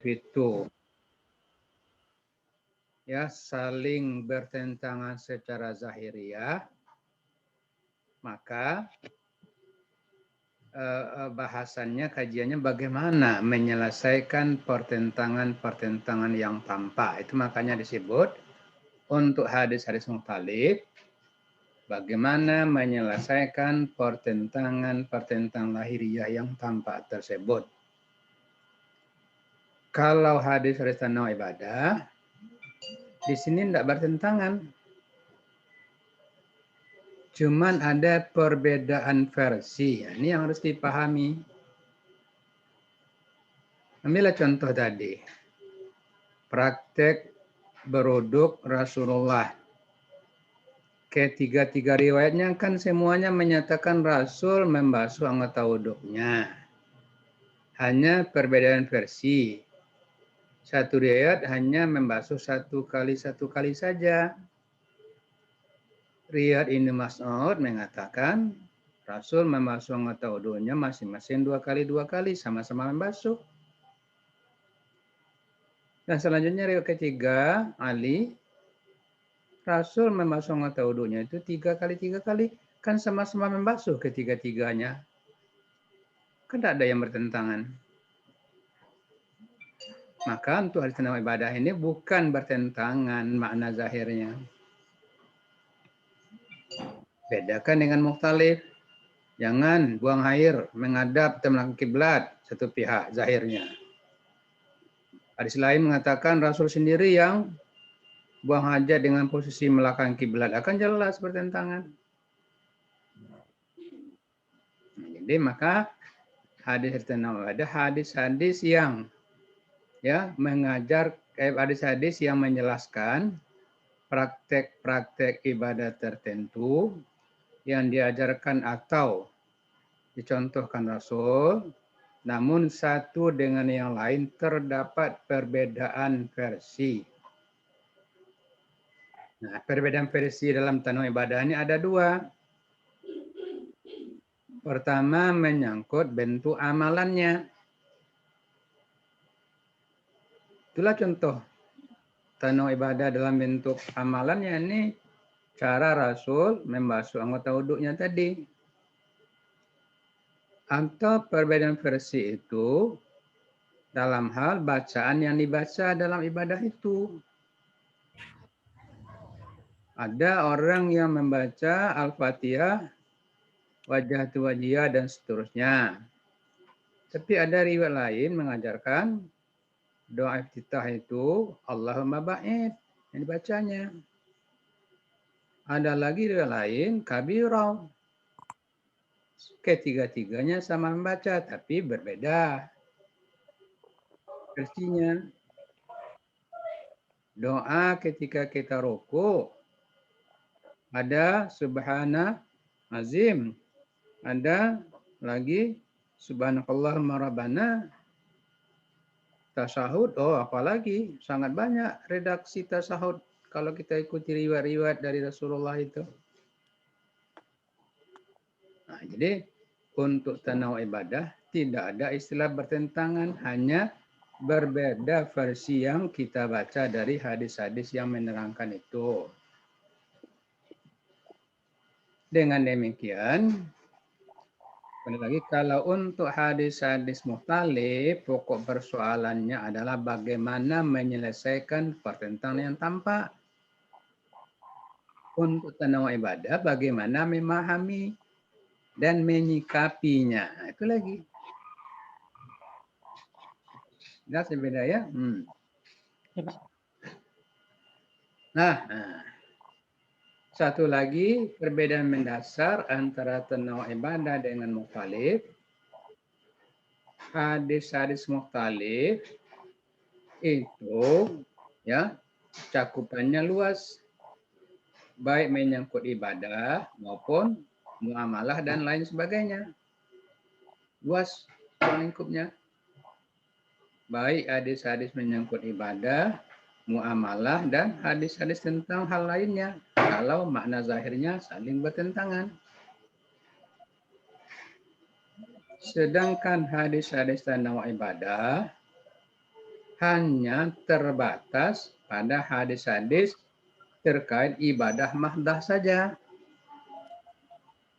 itu ya saling bertentangan secara zahiriah, maka bahasannya, kajiannya bagaimana menyelesaikan pertentangan-pertentangan yang tampak. Itu makanya disebut untuk hadis-hadis mukhtalif, bagaimana menyelesaikan pertentangan-pertentangan lahiriah yang tampak tersebut. Kalau hadis-hadis tentang ibadah, di sini tidak bertentangan. Cuman ada perbedaan versi. Ini yang harus dipahami. Ambillah contoh tadi. Praktek beruduk Rasulullah. Ketiga-tiga riwayatnya kan semuanya menyatakan Rasul membasuh anggota wuduknya. Hanya perbedaan versi. Satu riwayat hanya membasuh satu kali saja. Riwayat Ibnu Mas'ud mengatakan Rasul membasuh anggota wuduknya masing-masing dua kali, sama-sama membasuh. Dan selanjutnya riwayat ketiga, Ali, Rasul membasuh anggota wuduknya itu tiga kali, kan sama-sama membasuh ketiga-tiganya. Kan tidak ada yang bertentangan. Maka untuk hadis tentang ibadah ini bukan bertentangan makna zahirnya. Bedakan dengan mukhtalif. Jangan buang air menghadap belakang kiblat satu pihak zahirnya. Hadis lain mengatakan Rasul sendiri yang buang hajat dengan posisi belakang kiblat, akan jelas bertentangan. Jadi maka hadis tentang ada hadis-hadis yang ya mengajar hadis-hadis yang menjelaskan praktek-praktek ibadah tertentu yang diajarkan atau dicontohkan Rasul, namun satu dengan yang lain terdapat perbedaan versi. Nah, perbedaan versi dalam tanah ibadah ini ada dua. Pertama menyangkut bentuk amalannya. Itulah contoh tanah ibadah dalam bentuk amalannya ini cara Rasul membasuh anggota wuduknya tadi. Atau perbedaan versi itu dalam hal bacaan yang dibaca dalam ibadah itu. Ada orang yang membaca Al-Fatihah, wajah tu wajiyah, dan seterusnya. Tapi ada riwayat lain mengajarkan doa iftitah itu Allahumma ba'id yang dibacanya. Ada lagi riwayat lain kabirah. Ketiga-tiganya sama membaca tapi berbeda versinya. Doa ketika kita rukuk ada subhana azim, ada lagi subhanakallahumma rabbana. Tasahud, apalagi sangat banyak redaksi tasahud kalau kita ikuti riwayat-riwayat dari Rasulullah itu. Nah, jadi untuk tanawul ibadah tidak ada istilah bertentangan, hanya berbeda versi yang kita baca dari hadis-hadis yang menerangkan itu. Dengan demikian, lagi kalau untuk hadis-hadis mukhtalif, pokok persoalannya adalah bagaimana menyelesaikan pertentangan yang tampak. Untuk tanawul ibadah, bagaimana memahami dan menyikapinya. Nah, itu lagi. Jelas beda ya? Ya, Pak. Nah, satu lagi perbedaan mendasar antara tanawul ibadah dengan mukhtalif. Hadis-hadis mukhtalif itu ya cakupannya luas, baik menyangkut ibadah maupun muamalah dan lain sebagainya. Luas lingkupnya. Baik hadis-hadis menyangkut ibadah, muamalah, dan hadis-hadis tentang hal lainnya. Kalau makna zahirnya saling bertentangan. Sedangkan hadis-hadis tentang ibadah hanya terbatas pada hadis-hadis terkait ibadah mahdah saja.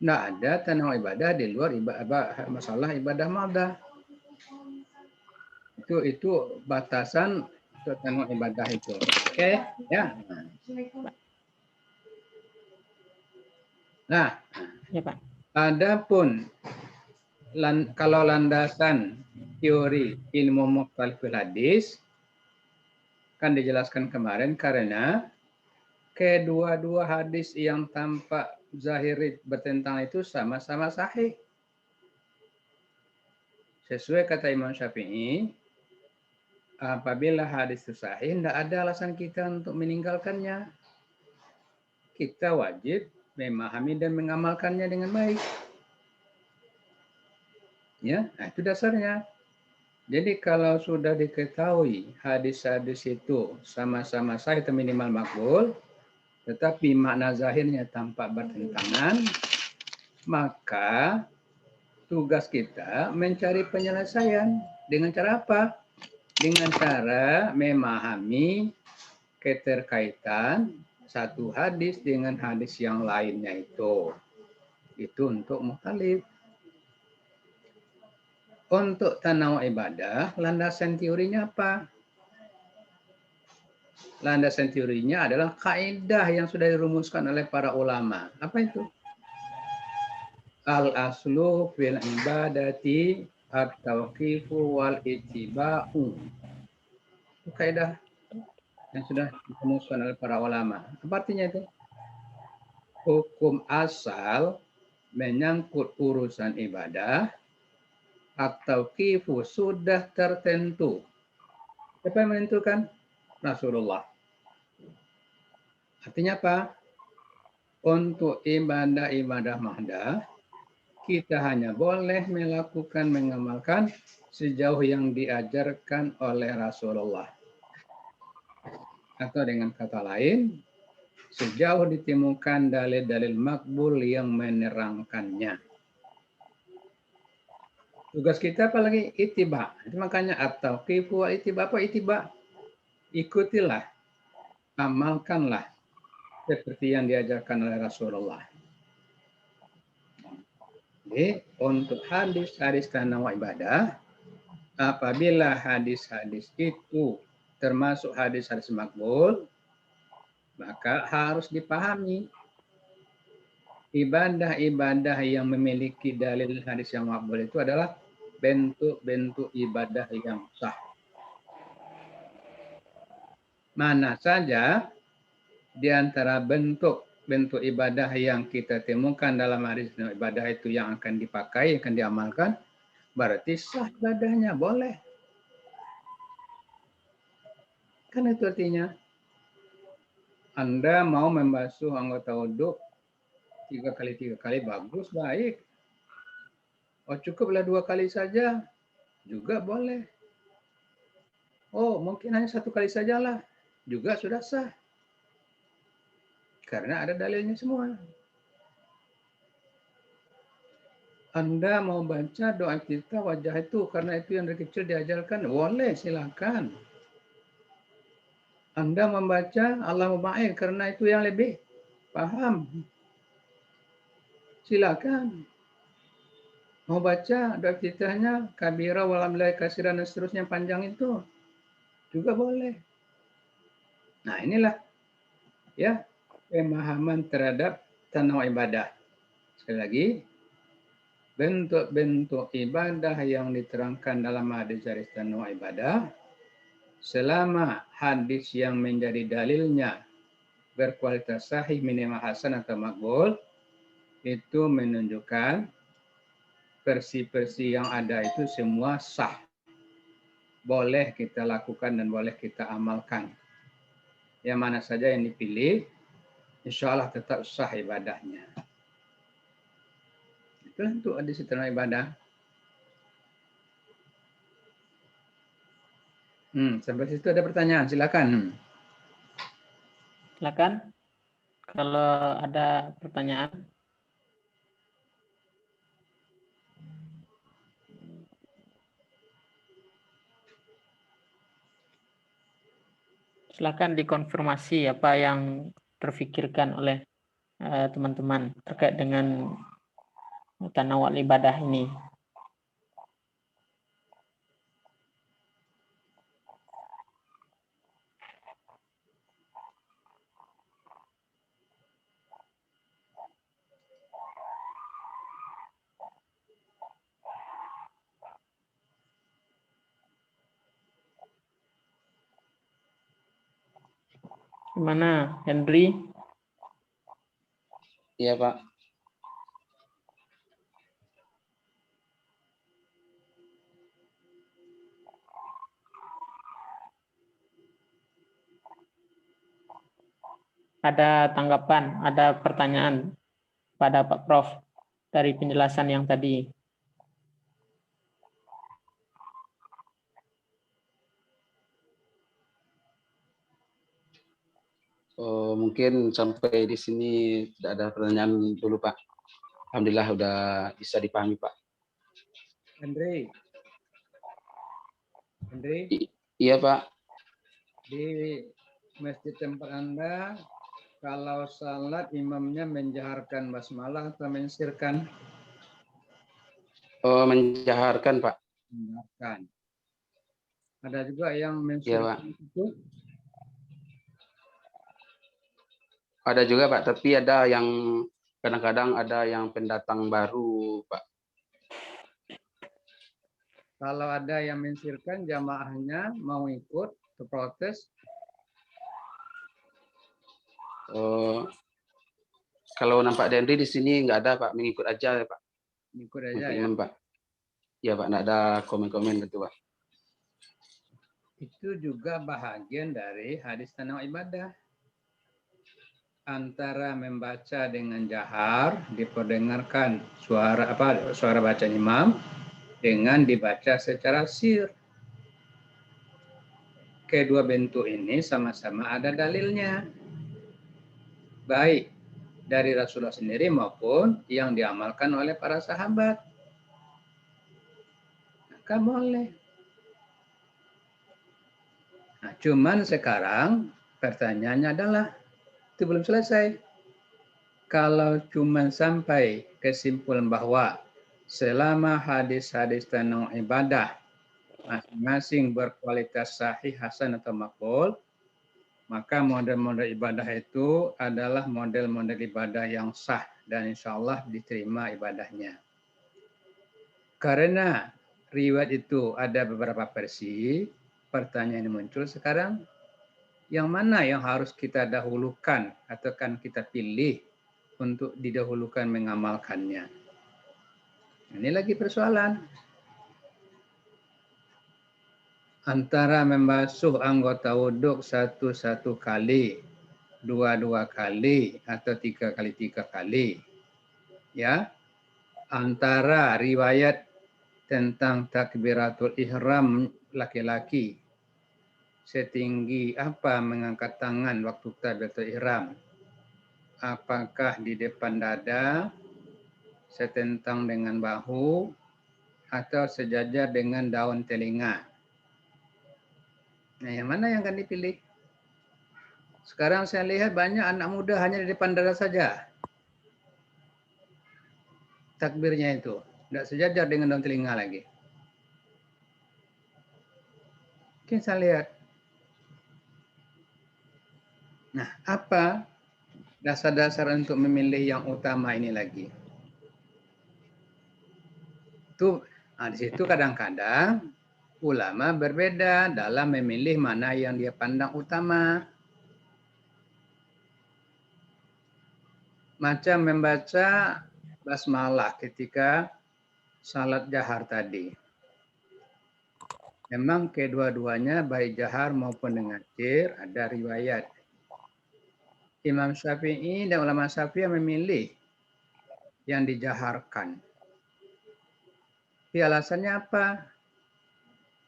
Tidak ada tanawu'u ibadah di luar masalah ibadah mahdah. Itu batasan untuk tanawu'u ibadah itu. Oke, ya. Nah, Ya, Pak. adapun kalau landasan teori ilmu mukhtalifil hadis kan dijelaskan kemarin karena kedua-dua hadis yang tampak zahir bertentangan itu sama-sama sahih. Sesuai kata Imam Syafi'i, apabila hadis itu sahih, tidak ada alasan kita untuk meninggalkannya. Kita wajib memahami dan mengamalkannya dengan baik. Ya, nah itu dasarnya. Jadi kalau sudah diketahui hadis-hadis itu sama-sama sahih atau minimal makbul, tetapi makna zahirnya tampak bertentangan, maka tugas kita mencari penyelesaian. Dengan cara apa? Dengan cara memahami keterkaitan satu hadis dengan hadis yang lainnya itu. Itu untuk mukhtalif. Untuk tanawu'u ibadah, landasan teorinya apa? Landasan teorinya adalah kaidah yang sudah dirumuskan oleh para ulama. Apa itu? Al-aslu fil ibadati at-tauqifu wal ittiba'u. Itu kaidah yang sudah dirumuskan oleh para ulama. Apa artinya itu? Hukum asal menyangkut urusan ibadah atau kifu sudah tertentu. Siapa yang menentukan? Rasulullah. Artinya apa? Untuk ibadah-ibadah mahdah, kita hanya boleh melakukan, mengamalkan sejauh yang diajarkan oleh Rasulullah. Atau dengan kata lain, sejauh ditemukan dalil-dalil makbul yang menerangkannya. Tugas kita apalagi ittiba. Makanya atau kifu ittiba apa ittiba? Ikutilah, amalkanlah seperti yang diajarkan oleh Rasulullah. Jadi untuk hadis-hadis tanawu'u ibadah, apabila hadis-hadis itu termasuk hadis-hadis makbul, maka harus dipahami ibadah-ibadah yang memiliki dalil hadis yang makbul itu adalah bentuk-bentuk ibadah yang sah. Mana saja di antara bentuk ibadah yang kita temukan dalam hadis ibadah itu yang akan dipakai, akan diamalkan, berarti sah ibadahnya, boleh. Kan itu artinya. Anda mau membasuh anggota wudhu 3 kali, bagus, baik. Oh cukuplah 2 kali saja, juga boleh. Oh mungkin hanya 1 kali sajalah, juga sudah sah. Karena ada dalilnya semua. Anda mau baca doa kita wajah itu karena itu yang dari kecil diajarkan, boleh, silakan. Anda membaca Allah muba'in karena itu yang lebih paham, silakan. Mau baca doa iftitahnya kabira walhamdulillah katsiran dan seterusnya panjang itu juga boleh. Nah, inilah ya pemahaman terhadap tanawu'u ibadah. Sekali lagi, bentuk-bentuk ibadah yang diterangkan dalam hadis tanawu'u ibadah selama hadis yang menjadi dalilnya berkualitas sahih minimal hasan atau makbul, itu menunjukkan versi-versi yang ada itu semua sah. Boleh kita lakukan dan boleh kita amalkan. Yang mana saja yang dipilih, insya Allah tetap sah ibadahnya. Itulah untuk hadis tanawu'u ibadah. Sampai situ ada pertanyaan, silakan. Silakan kalau ada pertanyaan. silakan dikonfirmasi apa yang terfikirkan oleh teman-teman terkait dengan tanawul ibadah ini. Gimana, Henry? Iya, Pak. Ada tanggapan, ada pertanyaan pada Pak Prof dari penjelasan yang tadi? Mungkin sampai di sini tidak ada pertanyaan dulu, Pak. Alhamdulillah udah bisa dipahami, Pak. Henry, Iya, Pak. di masjid tempat Anda, kalau salat imamnya menjaharkan basmalah atau mensirkan? Menjaharkan, Pak. Menjaharkan. Ada juga yang Iya, Pak. mensirkan itu? Ada juga, Pak. Tapi ada yang kadang-kadang ada yang pendatang baru, Pak. Kalau ada yang mensirkan, jamaahnya mau ikut ke protes? Kalau nampak Henry di sini nggak ada, Pak. Mengikut aja, Pak. Ikut aja Mengikut ya. imam, Pak. Iya, Pak. Nggak ada komen-komen gitu, Pak. Itu juga bahagian dari hadis tanawul ibadah. Antara membaca dengan jahar, diperdengarkan suara bacaan imam, dengan dibaca secara sir. Kedua bentuk ini sama-sama ada dalilnya. Baik dari Rasulullah sendiri maupun yang diamalkan oleh para sahabat. Maka boleh. Nah, cuman sekarang pertanyaannya adalah, itu belum selesai. Kalau cuman sampai kesimpulan bahwa selama hadis-hadis tentang ibadah masing-masing berkualitas sahih, hasan atau makbul, maka model-model ibadah itu adalah model-model ibadah yang sah dan insya Allah diterima ibadahnya. Karena riwayat itu ada beberapa versi, pertanyaan yang muncul sekarang, yang mana yang harus kita dahulukan atau kan kita pilih untuk didahulukan mengamalkannya? Ini lagi persoalan. Antara membasuh anggota wudhu satu kali, dua kali, atau tiga kali. Ya, antara riwayat tentang takbiratul ihram laki-laki setinggi apa mengangkat tangan waktu takbiratul ihram, apakah di depan dada, setentang dengan bahu, atau sejajar dengan daun telinga. Nah, yang mana yang akan dipilih? Sekarang saya lihat banyak anak muda hanya di depan dada saja. Takbirnya itu. Tidak sejajar dengan daun telinga lagi. Oke, saya lihat. Nah, apa dasar-dasar untuk memilih yang utama ini lagi? Di situ kadang-kadang ulama berbeda dalam memilih mana yang dia pandang utama. Macam membaca basmalah ketika salat jahar tadi. Memang kedua-duanya baik jahar maupun dengan sir ada riwayat. Imam Syafi'i dan ulama Syafi'i memilih yang dijaharkan. Tapi alasannya apa?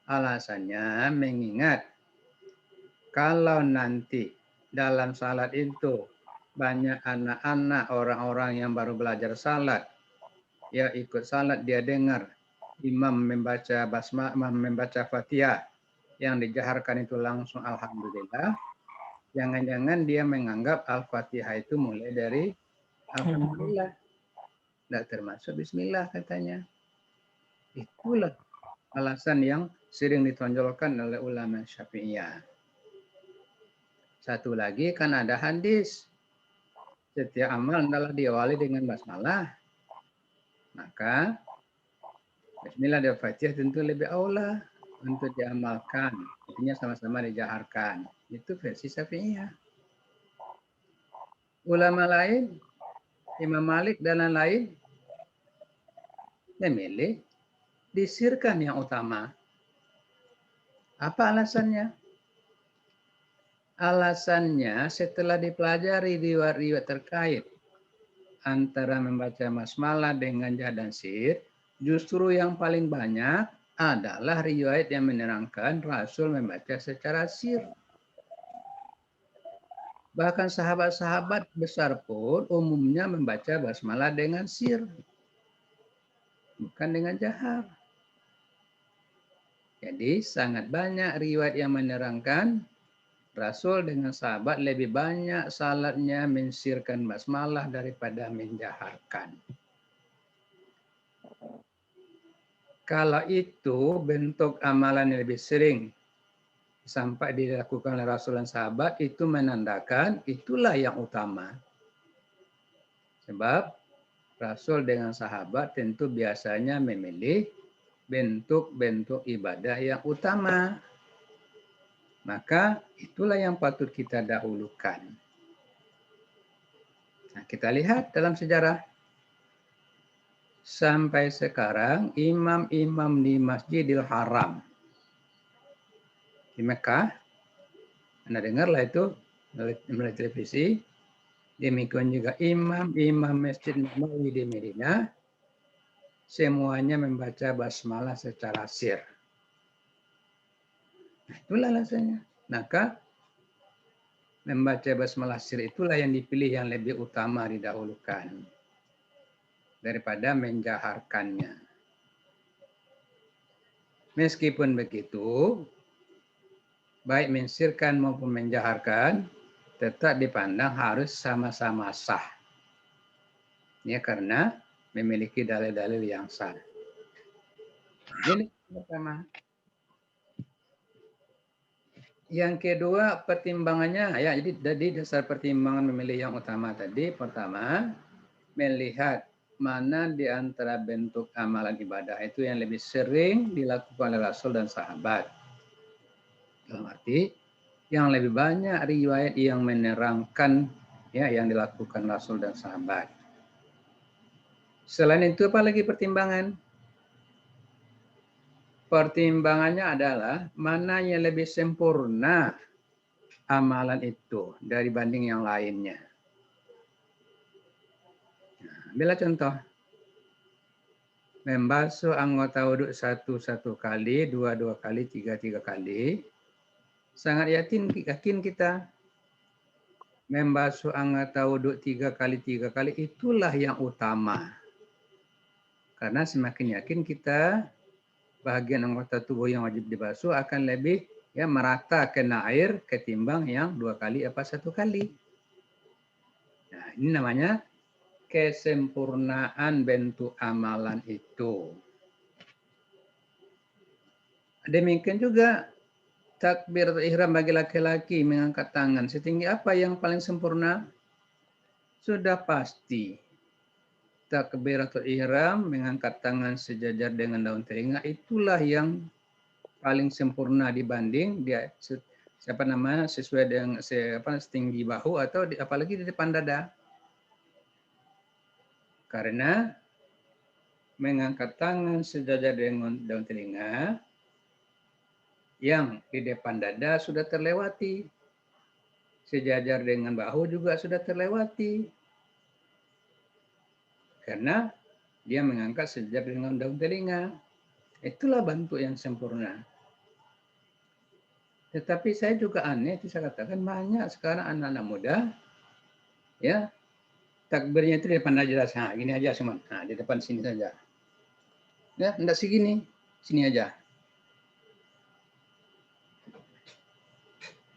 Alasannya mengingat kalau nanti dalam salat itu banyak anak-anak, orang-orang yang baru belajar salat, ya ikut salat, dia dengar imam membaca basmalah, membaca Fatihah, yang dijaharkan itu langsung alhamdulillah, Jangan-jangan dia menganggap Al-Fatihah itu mulai dari Alhamdulillah. Tidak termasuk Bismillah katanya. Itulah alasan yang sering ditonjolkan oleh ulama Syafi'iyah. Satu lagi kan ada hadis. Setiap amal adalah diawali dengan basmalah. Maka Bismillah dan Fatihah tentu lebih aula untuk diamalkan. Artinya sama-sama dijaharkan. Itu versi Syafi'iyah. Ulama lain, Imam Malik dan lain-lain, memilih disirkan yang utama. Apa alasannya? Alasannya setelah dipelajari riwayat-riwayat terkait antara membaca basmalah dengan jah dan sir, justru yang paling banyak adalah riwayat yang menerangkan Rasul membaca secara sir. Bahkan sahabat-sahabat besar pun umumnya membaca basmalah dengan sir, bukan dengan jahar. Jadi sangat banyak riwayat yang menerangkan Rasul dengan sahabat lebih banyak salatnya mensirkan basmalah daripada menjaharkan. Kalau itu bentuk amalan yang lebih sering sampai dilakukan oleh Rasul dan sahabat, itu menandakan itulah yang utama. Sebab Rasul dengan sahabat tentu biasanya memilih bentuk-bentuk ibadah yang utama. Maka itulah yang patut kita dahulukan. Nah, kita lihat dalam sejarah. Sampai sekarang imam-imam di Masjidil Haram di Mekah, Anda dengarlah itu melalui televisi, demikian juga imam-imam Masjid Nabawi di Madinah, semuanya membaca basmalah secara sir. Nah, itulah alasannya. Maka membaca basmalah sir itulah yang dipilih yang lebih utama didahulukan daripada menjaharkannya. Meskipun begitu, baik mensirkan maupun menjaharkan, tetap dipandang harus sama-sama sah. Ya, karena memiliki dalil-dalil yang sah. Ini pertama. Yang kedua pertimbangannya, ya jadi dasar pertimbangan memilih yang utama tadi, pertama melihat mana di antara bentuk amalan ibadah itu yang lebih sering dilakukan oleh Rasul dan sahabat. Dalam arti yang lebih banyak riwayat yang menerangkan ya yang dilakukan Rasul dan sahabat. Selain itu apa lagi pertimbangan? Pertimbangannya adalah mana yang lebih sempurna amalan itu dari banding yang lainnya. Nah, ambillah contoh. Membasuh anggota wudhu satu kali, dua kali, tiga kali. Sangat yakin kita membasuh anggota wudhu 3 kali itulah yang utama. Karena semakin yakin kita bagian anggota tubuh yang wajib dibasuh akan lebih ya merata kena air ketimbang yang 2 kali apa 1 kali. Nah, ini namanya kesempurnaan bentuk amalan itu. Demikian juga takbiratul ihram bagi laki-laki mengangkat tangan setinggi apa yang paling sempurna? Sudah pasti takbiratul ihram mengangkat tangan sejajar dengan daun telinga itulah yang paling sempurna dibanding dia sesuai dengan setinggi bahu atau apalagi di depan dada. Karena mengangkat tangan sejajar dengan daun telinga yang di depan dada sudah terlewati. Sejajar dengan bahu juga sudah terlewati. Karena dia mengangkat sejajar dengan daun telinga. Itulah bentuk yang sempurna. Tetapi saya juga aneh, itu saya katakan banyak sekarang anak-anak muda, ya takbirnya itu di depan aja, nah, gini aja cuma, nah, di depan sini saja, ya enggak segini, sini aja.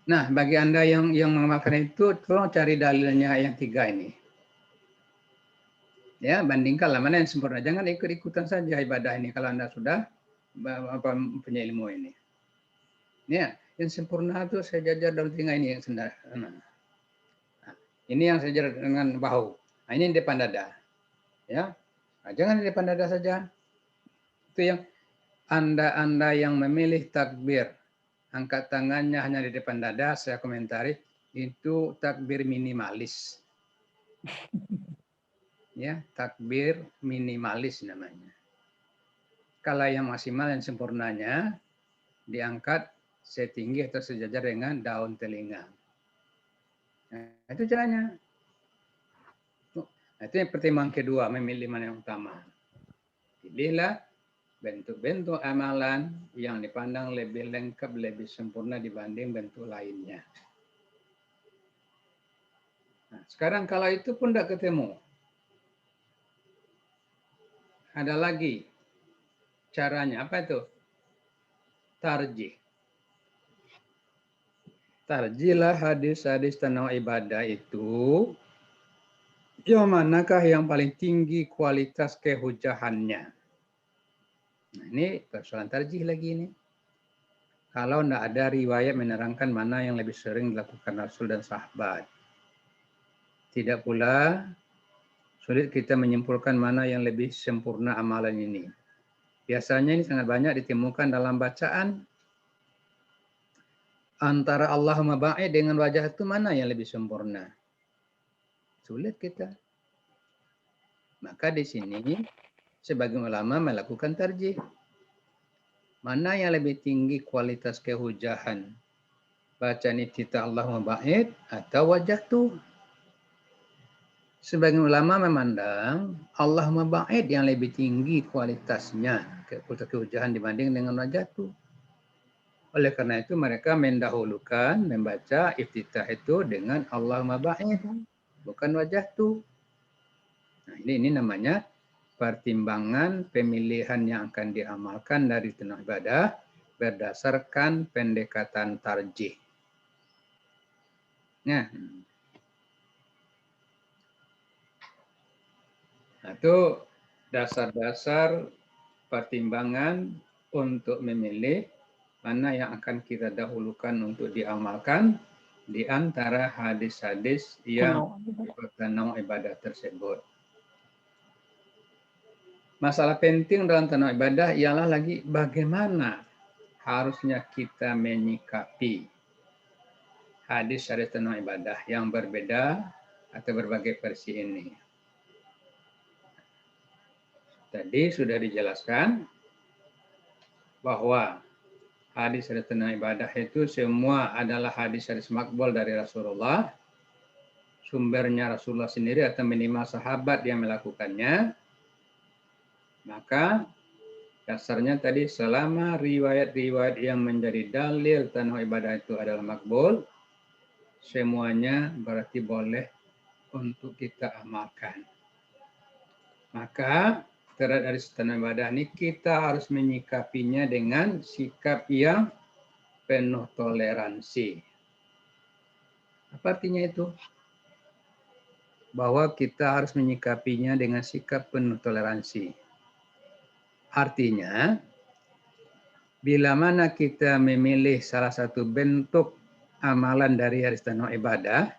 Nah, bagi Anda yang mengamalkan itu, tolong cari dalilnya yang 3 ini. Ya, bandingkanlah mana yang sempurna. Jangan ikut-ikutan saja ibadah ini kalau Anda sudah punya ilmu ini. Ya, yang sempurna itu sejajar daun telinga ini yang sederhana. Nah, ini yang sejajar dengan bahu. Nah, ini di depan dada. Ya, nah, jangan di depan dada saja. Itu yang Anda yang memilih takbir, angkat tangannya hanya di depan dada, saya komentari, itu takbir minimalis. Ya, takbir minimalis namanya. Kalau yang maksimal yang sempurnanya diangkat setinggi atau sejajar dengan daun telinga. Nah, itu caranya. Nah, itu yang pertimbangan kedua, memilih mana yang utama. Pilihlah bentuk-bentuk amalan yang dipandang lebih lengkap, lebih sempurna dibanding bentuk lainnya. Nah, sekarang kalau itu pun tidak ketemu, ada lagi caranya. Apa itu? Tarjih. Tarjilah hadis-hadis tentang ibadah itu yang manakah yang paling tinggi kualitas kehujahannya. Nah, ini persoalan tarjih lagi ini. Kalau tidak ada riwayat menerangkan mana yang lebih sering dilakukan Rasul dan sahabat. Tidak pula sulit kita menyimpulkan mana yang lebih sempurna amalan ini. Biasanya ini sangat banyak ditemukan dalam bacaan. Antara Allahumma ba'id dengan wajah itu mana yang lebih sempurna? Sulit kita. Maka di sini sebagian ulama melakukan tarjih. Mana yang lebih tinggi kualitas kehujahan? Bacaan iftitah Allahumma ba'id atau wajah tu? Sebagian ulama memandang Allahumma ba'id yang lebih tinggi kualitasnya, kualitas kehujahan dibanding dengan wajah tu. Oleh karena itu mereka mendahulukan membaca iftitah itu dengan Allahumma ba'id, bukan wajah tu. Nah, ini namanya pertimbangan pemilihan yang akan diamalkan dari tenah ibadah berdasarkan pendekatan tarjih. Nah, itu dasar-dasar pertimbangan untuk memilih mana yang akan kita dahulukan untuk diamalkan di antara hadis-hadis yang berkenaan ibadah tersebut. Masalah penting dalam tanah ibadah ialah lagi bagaimana harusnya kita menyikapi hadis-hadis tanah ibadah yang berbeda atau berbagai versi ini. Tadi sudah dijelaskan bahwa hadis-hadis tanah ibadah itu semua adalah hadis-hadis makbul dari Rasulullah. Sumbernya Rasulullah sendiri atau minimal sahabat yang melakukannya. Maka dasarnya tadi selama riwayat-riwayat yang menjadi dalil tanah ibadah itu adalah makbul, semuanya berarti boleh untuk kita amalkan. Maka terhadap hadis tanah ibadah ini kita harus menyikapinya dengan sikap yang penuh toleransi. Apa artinya itu? Bahwa kita harus menyikapinya dengan sikap penuh toleransi. Artinya, bila mana kita memilih salah satu bentuk amalan dari hadis tanah ibadah,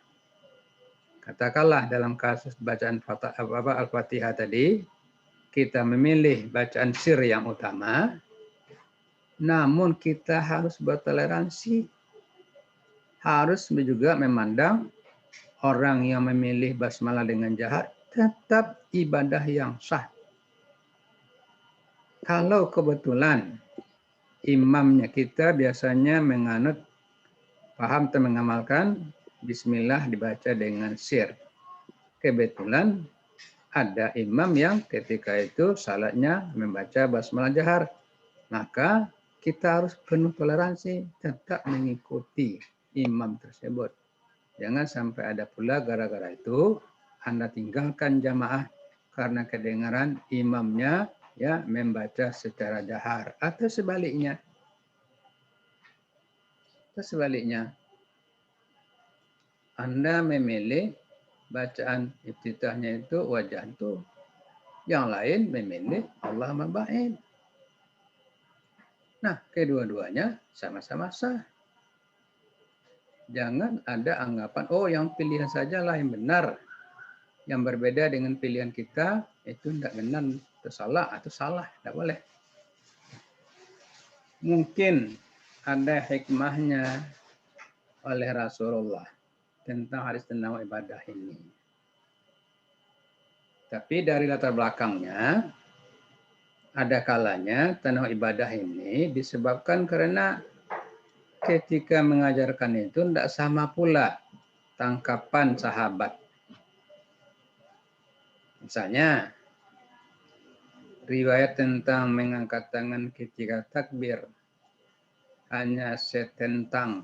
katakanlah dalam kasus bacaan Al-Fatihah tadi, kita memilih bacaan sir yang utama, namun kita harus bertoleransi. Harus juga memandang orang yang memilih basmalah dengan jahat tetap ibadah yang sah. Kalau kebetulan imamnya kita biasanya menganut, paham atau mengamalkan bismillah dibaca dengan sir. Kebetulan ada imam yang ketika itu salatnya membaca basmalah jahar. Maka kita harus penuh toleransi, tetap mengikuti imam tersebut. Jangan sampai ada pula gara-gara itu Anda tinggalkan jamaah karena kedengaran imamnya ya membaca secara jahar atau sebaliknya. Anda memilih bacaan iftitahnya itu wajahtu. Yang lain memilih Allah maba'id. Nah, kedua-duanya sama-sama sah. Jangan ada anggapan, oh yang pilihan sajalah yang benar. Yang berbeda dengan pilihan kita, itu tidak benar, itu salah, atau salah. Tidak boleh. Mungkin ada hikmahnya oleh Rasulullah tentang hadis tentang ibadah ini. Tapi dari latar belakangnya, ada kalanya tanah ibadah ini disebabkan karena ketika mengajarkan itu tidak sama pula tangkapan sahabat. Misalnya, riwayat tentang mengangkat tangan ketika takbir hanya setentang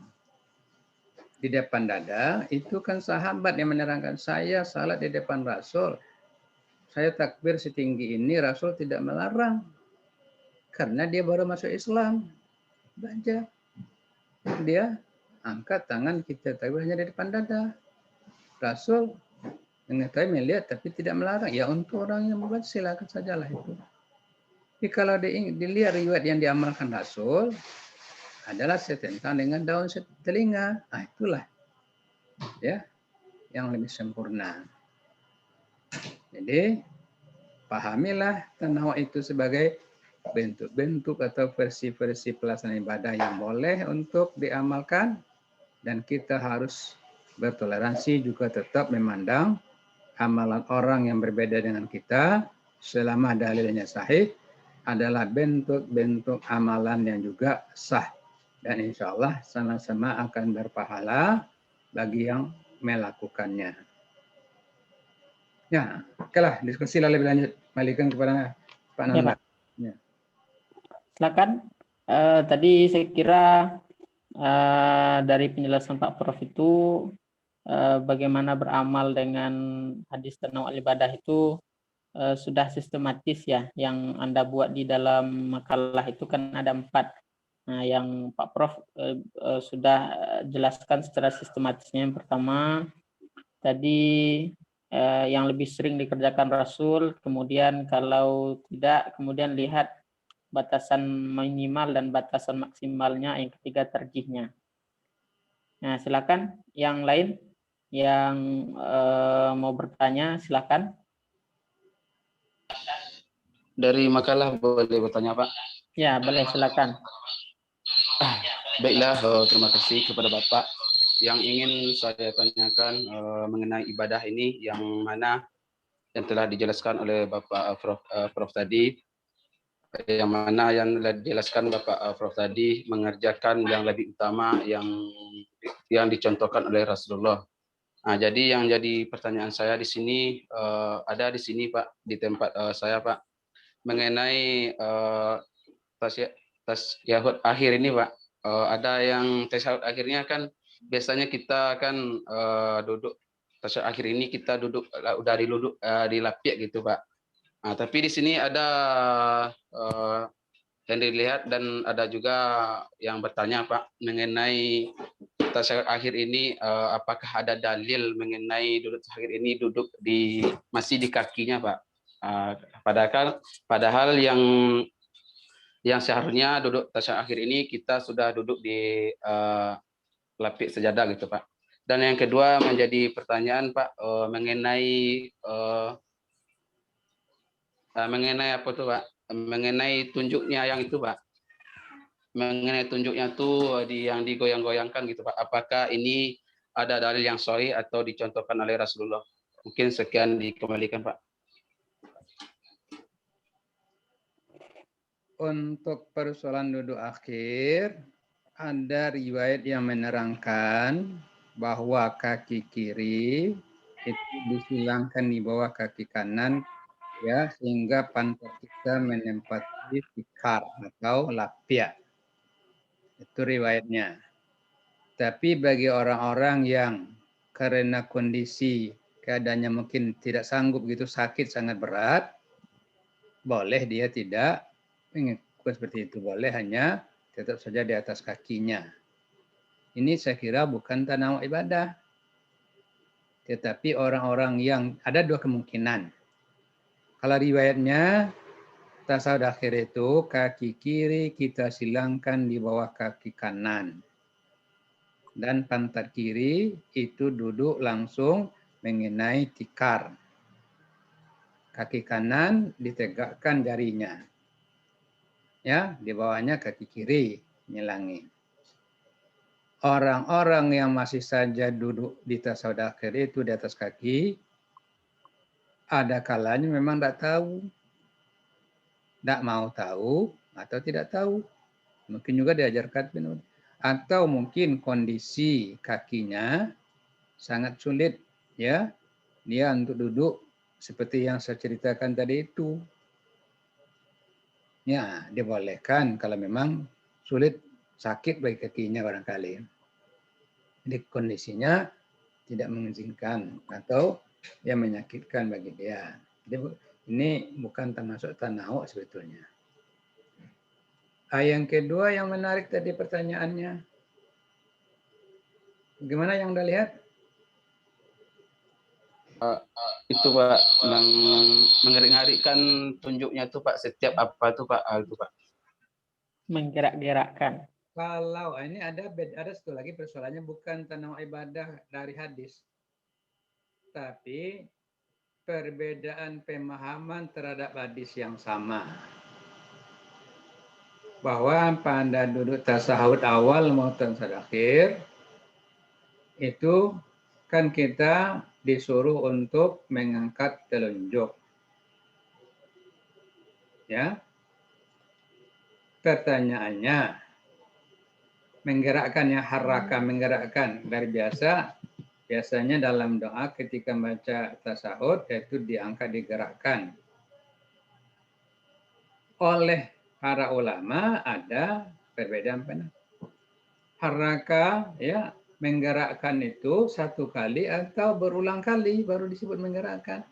di depan dada, itu kan sahabat yang menerangkan, saya salat di depan Rasul. Saya takbir setinggi ini, Rasul tidak melarang. Karena dia baru masuk Islam. Belajar. Dia angkat tangan kita takbir hanya di depan dada. Rasul mengetahui melihat tapi tidak melarang. Ya untuk orang yang membuat silakan sajalah itu. Tapi kalau dilihat riwayat yang diamalkan Rasul adalah setentang dengan daun telinga. Nah, itulah ya yang lebih sempurna. Jadi pahamilah tanawwu itu sebagai bentuk-bentuk atau versi-versi pelaksanaan ibadah yang boleh untuk diamalkan, dan kita harus bertoleransi juga tetap memandang amalan orang yang berbeda dengan kita selama dalilnya sahih adalah bentuk-bentuk amalan yang juga sah, dan insya Allah sama-sama akan berpahala bagi yang melakukannya. Ya, oke lah, diskusi lebih lanjut. Balikan kepada Pak Nanda. Ya, Pak. Ya. Silakan. Tadi saya kira dari penjelasan Pak Prof itu bagaimana beramal dengan hadis tanawwu ibadah itu sudah sistematis ya. Yang Anda buat di dalam makalah itu kan ada 4. Nah, yang Pak Prof sudah jelaskan secara sistematisnya. Yang pertama tadi yang lebih sering dikerjakan Rasul, kemudian kalau tidak, kemudian lihat batasan minimal dan batasan maksimalnya, yang ketiga terjihnya. Nah, silakan yang lain yang mau bertanya, silakan. Dari makalah boleh bertanya, Pak? Ya, boleh, silakan. Baiklah, terima kasih kepada Bapak. Yang ingin saya tanyakan mengenai ibadah ini yang mana yang telah dijelaskan oleh Bapak Prof tadi, yang mana yang dijelaskan Bapak Prof tadi mengerjakan yang lebih utama yang dicontohkan oleh Rasulullah. Nah, jadi yang jadi pertanyaan saya di sini ada di sini Pak, di tempat saya Pak, mengenai tasyahud akhir ini Pak. Ada yang tasyahud akhirnya kan biasanya kita kan duduk tasyahud akhir ini kita duduk udah di lapiak gitu Pak. Nah, tapi di sini ada yang dilihat dan ada juga yang bertanya Pak mengenai tasyahud akhir ini apakah ada dalil mengenai duduk akhir ini duduk masih di kakinya Pak. Padahal yang seharusnya duduk tasyahud akhir ini kita sudah duduk di lapik sejadah gitu Pak. Dan yang kedua menjadi pertanyaan Pak mengenai apa tuh Pak? Mengenai tunjuknya yang itu Pak. Mengenai tunjuknya tuh yang digoyang-goyangkan gitu Pak. Apakah ini ada dalil yang sahih atau dicontohkan oleh Rasulullah? Mungkin sekian dikembalikan Pak. Untuk persoalan duduk akhir, ada riwayat yang menerangkan bahwa kaki kiri itu disilangkan di bawah kaki kanan, ya, sehingga pantat kita menempati tikar atau lapia. Itu riwayatnya. Tapi bagi orang-orang yang karena kondisi keadaannya mungkin tidak sanggup gitu, sakit sangat berat, boleh dia tidak mengikut seperti itu, boleh hanya tetap saja di atas kakinya. Ini saya kira bukan tanawwu ibadah. Tetapi orang-orang yang ada dua kemungkinan. Kalau riwayatnya tasawuf akhir itu kaki kiri kita silangkan di bawah kaki kanan. Dan pantat kiri itu duduk langsung mengenai tikar. Kaki kanan ditegakkan jarinya. Ya, di bawahnya kaki kiri nyelangi. Orang-orang yang masih saja duduk di tasawuf akhir itu di atas kaki, ada kalanya memang tidak tahu. Tidak mau tahu atau tidak tahu. Mungkin juga diajarkan atau mungkin kondisi kakinya sangat sulit ya dia untuk duduk seperti yang saya ceritakan tadi itu. Ya, dibolehkan kalau memang sulit sakit bagi kakinya barangkali. Jadi kondisinya tidak mengizinkan atau yang menyakitkan bagi dia. Jadi ini bukan termasuk tanawuk sebetulnya. Yang kedua yang menarik tadi pertanyaannya. Gimana yang Anda lihat? Itu Pak, menggerak-gerikkan tunjuknya tuh Pak, setiap apa tuh Pak, itu Pak. Menggerak-gerakkan. Kalau ini ada satu lagi persoalannya, bukan tanawuk ibadah dari hadis, tapi perbedaan pemahaman terhadap hadis yang sama. Bahwa pada duduk tasahud awal maupun tasahud akhir itu kan kita disuruh untuk mengangkat telunjuk. Ya. Pertanyaannya, menggerakkan ya, haraka, menggerakkan dari biasanya dalam doa ketika baca tasahud itu diangkat, digerakkan. Oleh para ulama ada perbedaan pendapat. Haraka ya, menggerakkan itu satu kali atau berulang kali baru disebut menggerakkan.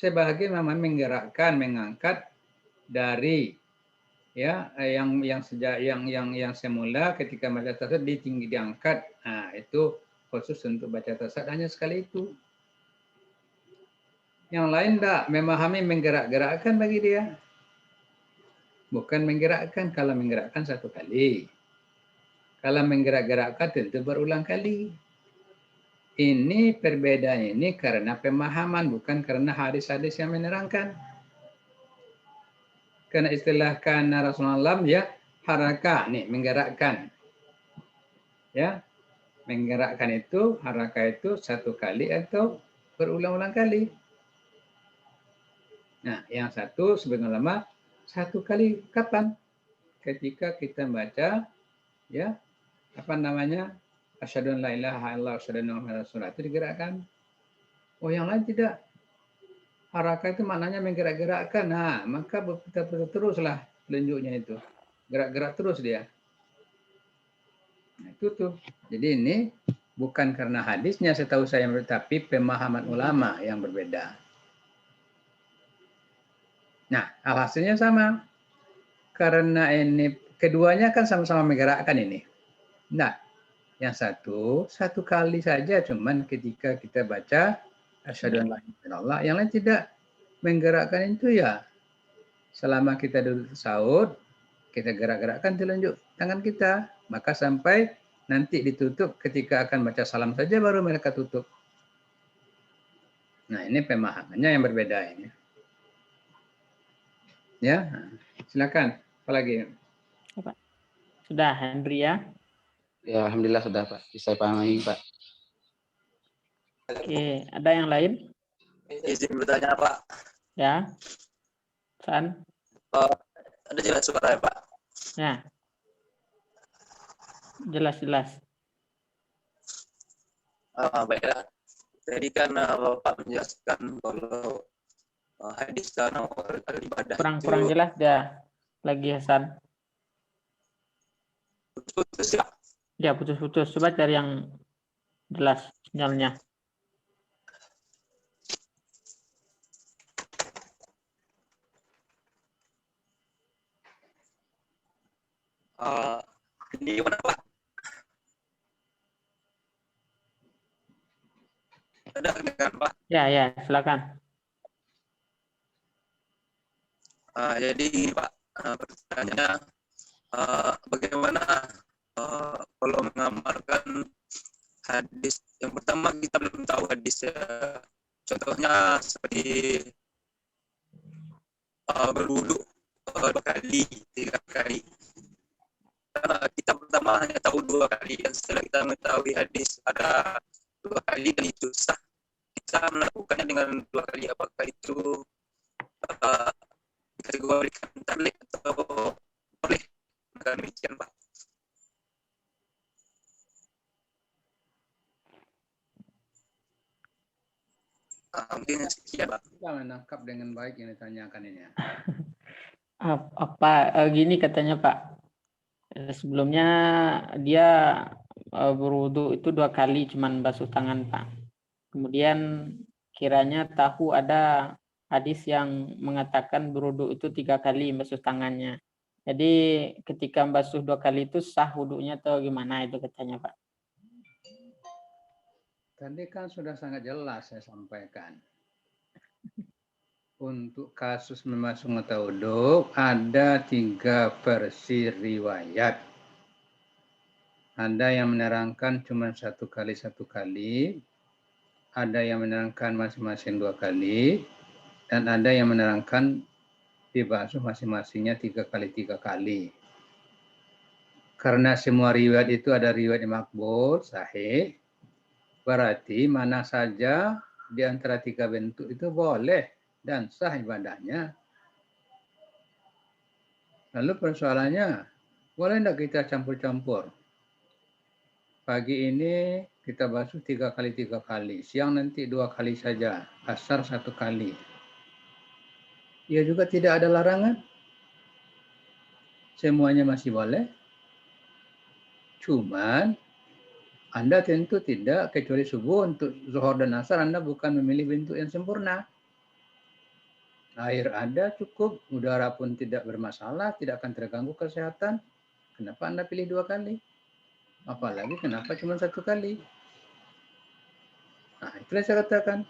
Sebagian memang menggerakkan, mengangkat dari ya yang semula ketika baca tasawuf ditinggi diangkat. Nah, itu khusus untuk baca tasawuf hanya sekali itu. Yang lain tidak memahami menggerak-gerakkan bagi dia. Bukan menggerakkan, kalau menggerakkan satu kali. Kalau menggerak-gerakkan tentu berulang kali. Ini perbedaan ini karena pemahaman, bukan karena hadis-hadis yang menerangkan. Karena istilah kana Rasulullah ya haraka nih, menggerakkan. Ya. Menggerakkan itu, haraka itu satu kali atau berulang-ulang kali. Nah, yang satu sebenarnya lama satu kali kapan? Ketika kita baca ya apa namanya? Asyhadu an la ilaha illallah wa asyhadu anna muhammadar rasulullah itu digerakkan. Oh, yang lain tidak. Haraka itu maknanya menggerak-gerakkan. Nah, maka berputar-putar teruslah telunjuknya itu. Gerak-gerak terus dia. Nah, itu tuh. Jadi ini bukan karena hadisnya setahu saya, tapi pemahaman ulama yang berbeda. Nah, alhasilnya sama. Karena ini keduanya kan sama-sama menggerakkan ini. Nah, yang satu kali saja cuman ketika kita baca asyhadu an la ilaha illallah, yang lain tidak menggerakkan itu ya. Selama kita duduk tasawuf, kita gerak-gerakkan telunjuk tangan kita, maka sampai nanti ditutup ketika akan baca salam saja baru mereka tutup. Nah, ini pemahamannya yang berbeda ini. Ya, silakan. Apalagi? Sudah, Henry ya. Ya, alhamdulillah sudah Pak, bisa pahami Pak. Oke, ada yang lain? Izin bertanya Pak. Ya. San? Ada jelas suara ya Pak? Ya. Jelas-jelas. Baiklah. Tadi kan Bapak menjelaskan kalau hadis dan ibadah Kurang jelas dah lagi Hasan. putus ya. Ya, putus-putus. Coba cari yang jelas sinyalnya. Ini gimana Pak? ada kan Pak? Ya, silakan. Jadi gini Pak, pertanyaannya bagaimana kalau mengamalkan hadis yang pertama kita belum tahu hadis contohnya seperti berwudu 2 kali, 3 kali. Kita pertama hanya tahu 2 kali dan setelah kita mengetahui hadis ada 2 kali dan itu sah, kita melakukannya dengan 2 kali, apakah itu dikategorikan taklid atau boleh? Maka demikian Pak. Mungkin sekian Pak. Kita menangkap dengan baik yang ditanyakan ini. Gini katanya Pak. Sebelumnya dia berwudu itu 2 kali cuman basuh tangan Pak. Kemudian kiranya tahu ada hadis yang mengatakan berwudu itu 3 kali basuh tangannya. Jadi ketika basuh 2 kali itu sah wudunya atau gimana itu katanya Pak? Tadi kan sudah sangat jelas saya sampaikan. Untuk kasus memasuk atau wudhu ada 3 versi riwayat. Ada yang menerangkan cuma 1 kali, ada yang menerangkan masing-masing 2 kali, dan ada yang menerangkan dibasuh masing-masingnya 3 kali. Karena semua riwayat itu ada riwayat yang makbul, sahih, berarti mana saja di antara 3 bentuk itu boleh dan sah ibadahnya. Lalu persoalannya, boleh tidak kita campur-campur? Pagi ini kita basuh 3 kali, siang nanti 2 kali saja, asar 1 kali. Ya juga tidak ada larangan. Semuanya masih boleh. Cuman Anda tentu tidak, kecuali subuh untuk zuhur dan asar, Anda bukan memilih bentuk yang sempurna. Air ada cukup, udara pun tidak bermasalah, tidak akan terganggu kesehatan. Kenapa Anda pilih 2 kali? Apalagi kenapa cuma 1 kali? Nah, itulah saya katakan.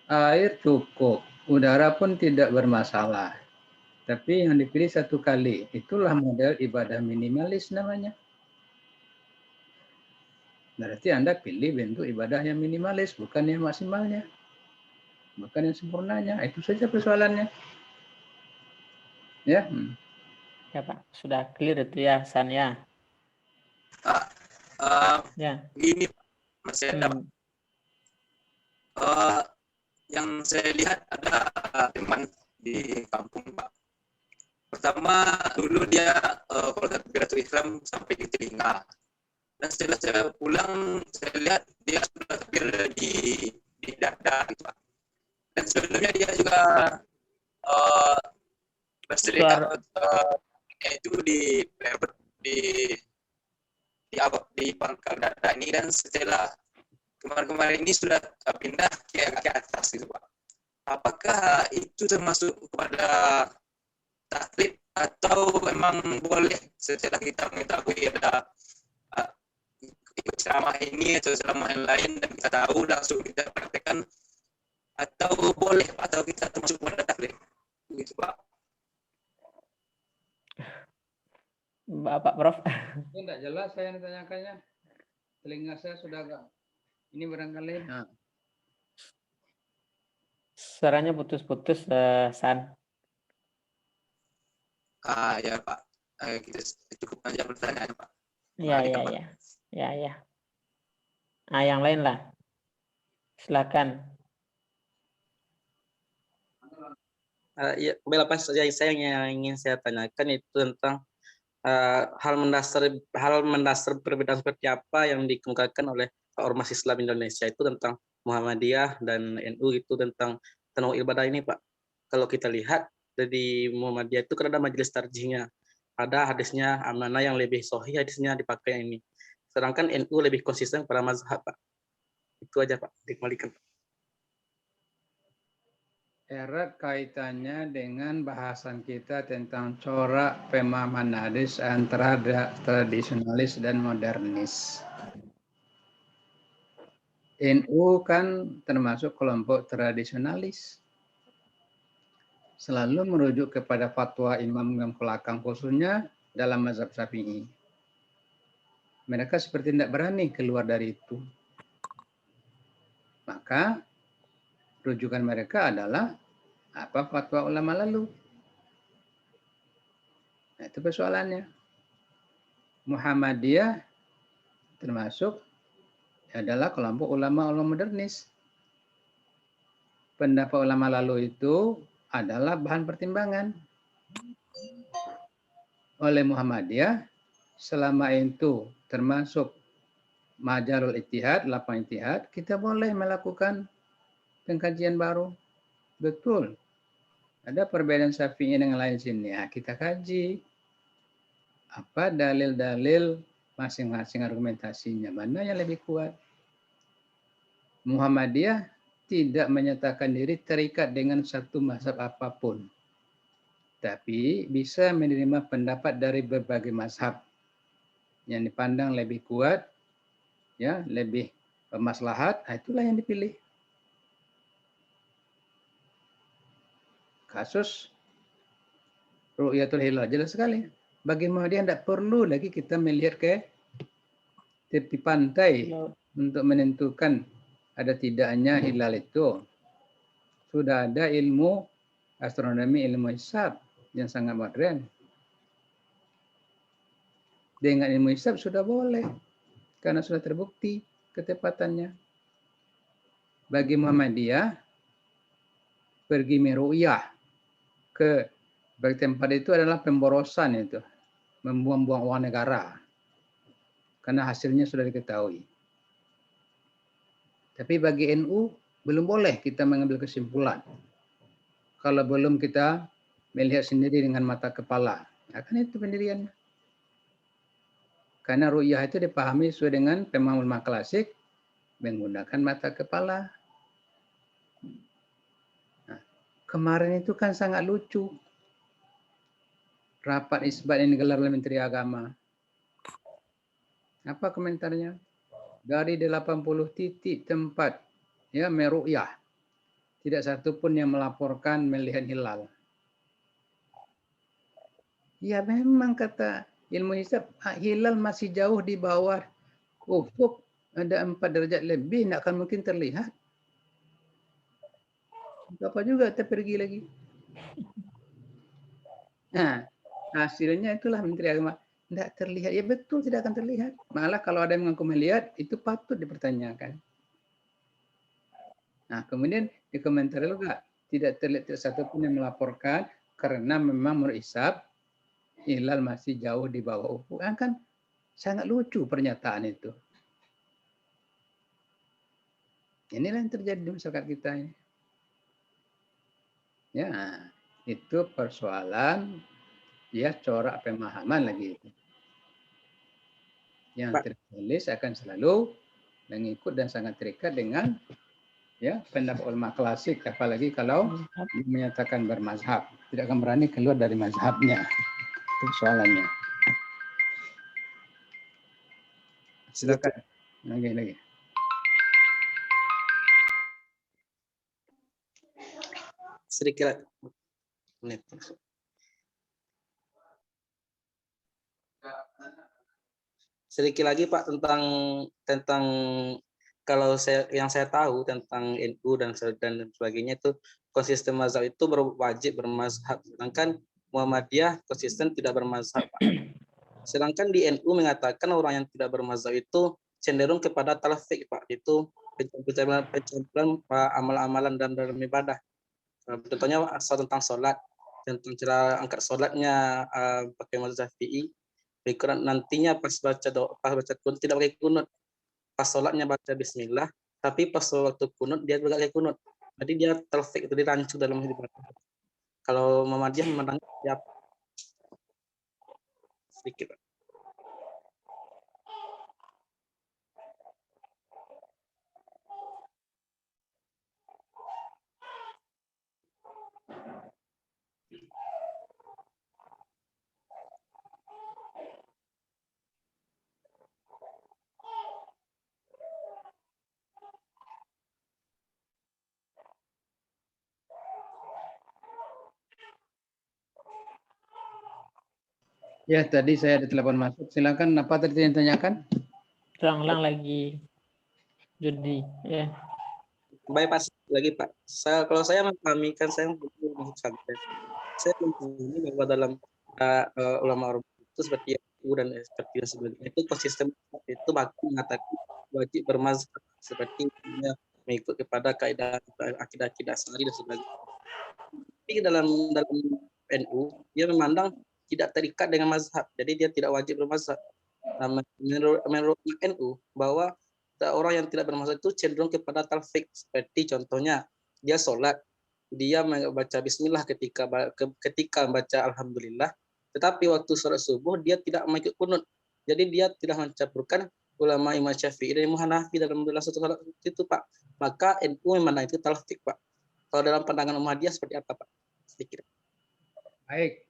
Air cukup, udara pun tidak bermasalah. Tapi yang dipilih 1 kali, itulah model ibadah minimalis namanya. Berarti Anda pilih bentuk ibadah yang minimalis, bukan yang maksimalnya. Bukan yang sempurnanya. Itu saja persoalannya. Ya. Ya Pak, sudah clear itu ya San ya. Ya. Begini Pak, masih ada Pak. Yang saya lihat ada teman di kampung Pak. Pertama dulu dia kalau takbiratul ihram sampai di telinga. Dan setelah saya pulang, saya lihat dia sudah takbir di dada gitu Pak. Dan sebelumnya dia juga bersedia itu di pangkal dada ini, dan setelah kemarin ini sudah pindah ke atas gitu Pak. Apakah itu termasuk kepada taklid atau memang boleh setelah kita mengetahui ada ikut ceramah ini atau ceramah yang lain dan kita tahu langsung kita praktekkan, atau boleh atau kita termasuk pada taklid begitu Pak? Bapak Prof. Itu tidak jelas saya ditanyakannya. Telinga saya sudah agak ini barangkali. Nah. Suaranya putus-putus, San. Ya Pak, kita cukup aja pertanyaan Pak. Ya. Nah, yang lain lah. Silakan. Ya, apa yang ingin saya tanyakan itu tentang hal mendasar perbedaan seperti apa yang dikemukakan oleh Ormas Islam Indonesia itu tentang Muhammadiyah dan NU itu tentang tanawul ibadah ini Pak. Kalau kita lihat dari Muhammadiyah itu kan ada majelis tarjihnya, ada hadisnya mana yang lebih sahih hadisnya dipakai ini. Sedangkan NU lebih konsisten pada mazhab Pak. Itu aja Pak, dikembalikan. Erat kaitannya dengan bahasan kita tentang corak pemahaman hadis antara tradisionalis dan modernis. NU kan termasuk kelompok tradisionalis. Selalu merujuk kepada fatwa imam-imam belakang khususnya dalam mazhab Syafi'i. Mereka seperti tidak berani keluar dari itu. Maka rujukan mereka adalah apa fatwa ulama lalu. Nah, itu persoalannya. Muhammadiyah termasuk adalah kelompok ulama-ulama modernis. Pendapat ulama lalu itu adalah bahan pertimbangan oleh Muhammadiyah selama itu termasuk majarul ijtihad, lapang ijtihad, kita boleh melakukan pengkajian baru. Betul. Ada perbedaan Syafi'i dengan lain sini. Ya, kita kaji apa dalil-dalil masing-masing argumentasinya, mana yang lebih kuat. Muhammadiyah tidak menyatakan diri terikat dengan satu mazhab apapun, tapi bisa menerima pendapat dari berbagai mazhab yang dipandang lebih kuat, ya, lebih bermaslahat, itulah yang dipilih. Kasus Ru'yatul Hilal jelas sekali. Bagi Muhammadiyah tidak perlu lagi kita melihat ke tepi pantai untuk menentukan ada tidaknya hilal itu. Sudah ada ilmu astronomi, ilmu hisab yang sangat modern. Dengan ilmu hisab sudah boleh, karena sudah terbukti ketepatannya. Bagi Muhammadiyah, pergi meru'yah ke tempat itu adalah pemborosan itu, membuang-buang uang negara, karena hasilnya sudah diketahui. Tapi bagi NU belum boleh kita mengambil kesimpulan kalau belum kita melihat sendiri dengan mata kepala. Ya, kan itu pendiriannya. Karena ru'yah itu dipahami sesuai dengan pemahaman ulama klasik menggunakan mata kepala. Nah, kemarin itu kan sangat lucu. Rapat isbat yang digelar oleh Menteri Agama. Apa komentarnya? Dari 80 titik tempat ya meru'yah, tidak satu pun yang melaporkan melihat hilal. Ya memang kata ilmu hisab, hilal masih jauh di bawah ufuk, ada 4 derajat lebih, tidak akan mungkin terlihat. Apa juga kita pergi lagi. Nah, hasilnya itulah Menteri Agama. Tidak terlihat. Ya betul tidak akan terlihat. Malah kalau ada yang mengaku melihat, itu patut dipertanyakan. Nah, kemudian di komentar juga tidak terlihat satu pun yang melaporkan karena memang menurut hisab hilal masih jauh di bawah ufuk. Kan sangat lucu pernyataan itu. Inilah yang terjadi di masyarakat kita ini. Ya, itu persoalan ya corak pemahaman lagi itu. Yang tertulis akan selalu mengikut dan sangat terikat dengan ya pendapat ulama klasik, apalagi kalau menyatakan bermazhab, tidak akan berani keluar dari mazhabnya. Itu soalannya. Silakan. Lagi. Sedikit menit. Sedikit lagi Pak tentang kalau yang saya tahu tentang NU dan sebagainya itu konsisten mazhab itu wajib bermazhab, sedangkan Muhammadiyah konsisten tidak bermazhab Pak. Sedangkan di NU mengatakan orang yang tidak bermazhab itu cenderung kepada talfik Pak, itu pencampuran amal-amalan dan dalam ibadah. Contohnya tentang sholat, tentang cara angkat sholatnya pakai mazhab Syafi'i. Nantinya pas baca doa, pas baca kunut tidak pakai kunut. Pas sholatnya baca bismillah, tapi pas waktu kunut dia juga pakai kunut. Jadi dia talfik itu dirancu dalam hidup. Kalau Muhammadiyah memandang siapa? Sedikit Pak. Ya, tadi saya ada telepon masuk. Silakan, apa tadi yang ditanyakan? Ulang lagi. Judi. Ya. Baik Pak, lagi Pak. Kalau saya memahami kan saya masuk pesantren. Saya memahami bahwa dalam ulama itu seperti itu dan seperti yang sebelumnya itu konsisten itu bahkan mengatakan wajib bermazhab seperti mengikut kepada kaidah akidah Asy'ari dan sebagainya. Tapi dalam NU dia memandang tidak terikat dengan mazhab, jadi dia tidak wajib bermazhab. Nah, menurut NU bahwa orang yang tidak bermazhab itu cenderung kepada talfik, seperti contohnya dia sholat, dia membaca bismillah ketika baca alhamdulillah, tetapi waktu sholat subuh dia tidak mengikut kunut, jadi dia tidak mencampurkan ulama Imam Syafi'i dan Imam Hanafi dalam satu sholat itu Pak. Maka NU memandang itu talfik Pak. Kalau dalam pandangan Muhammadiyah seperti apa Pak? Sedikit. Baik.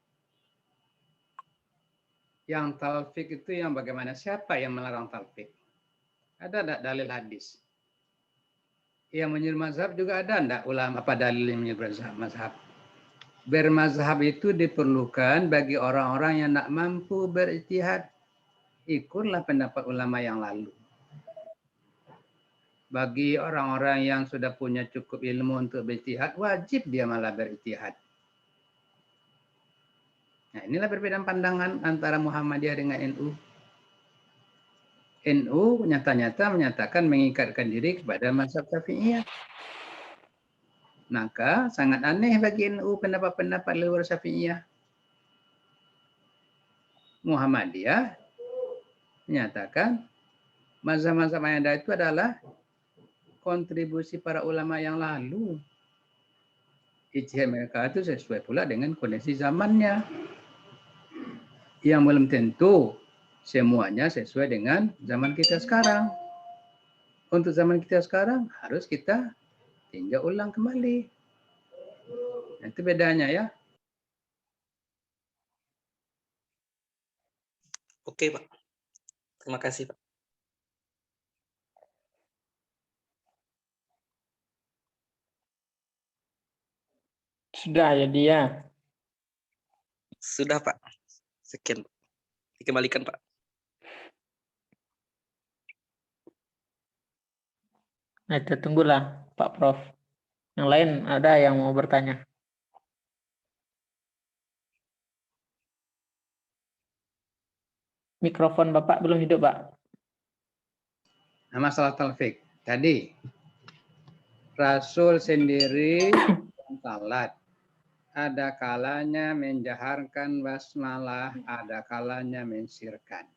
Yang talfik itu yang bagaimana? Siapa yang melarang talfik? Ada enggak dalil hadis? Yang menyuruh mazhab juga ada enggak ulama apa dalil yang menyuruh mazhab? Bermazhab itu diperlukan bagi orang-orang yang tak mampu berijtihad. Ikutlah pendapat ulama yang lalu. Bagi orang-orang yang sudah punya cukup ilmu untuk berijtihad, wajib dia malah berijtihad. Nah, inilah perbedaan pandangan antara Muhammadiyah dengan NU. NU nyata-nyata menyatakan mengikatkan diri kepada mazhab Syafi'iyah. Maka sangat aneh bagi NU pendapat-pendapat luar Syafi'iyah. Muhammadiyah menyatakan mazhab-mazhab yang ada itu adalah kontribusi para ulama yang lalu. Ijtihad mereka itu sesuai pula dengan kondisi zamannya. Yang belum tentu semuanya sesuai dengan zaman kita sekarang. Untuk zaman kita sekarang harus kita tinjau ulang kembali. Itu bedanya ya. Oke Pak. Terima kasih Pak. Sudah jadi ya. Sudah Pak. Sekian. Dikembalikan Pak. Nah, kita tunggulah Pak Prof. Yang lain ada yang mau bertanya? Mikrofon Bapak belum hidup, Pak. Nah, masalah talfik. Tadi Rasul sendiri salat. Ada kalanya menjaharkan basmalah, ada kalanya mensirkan.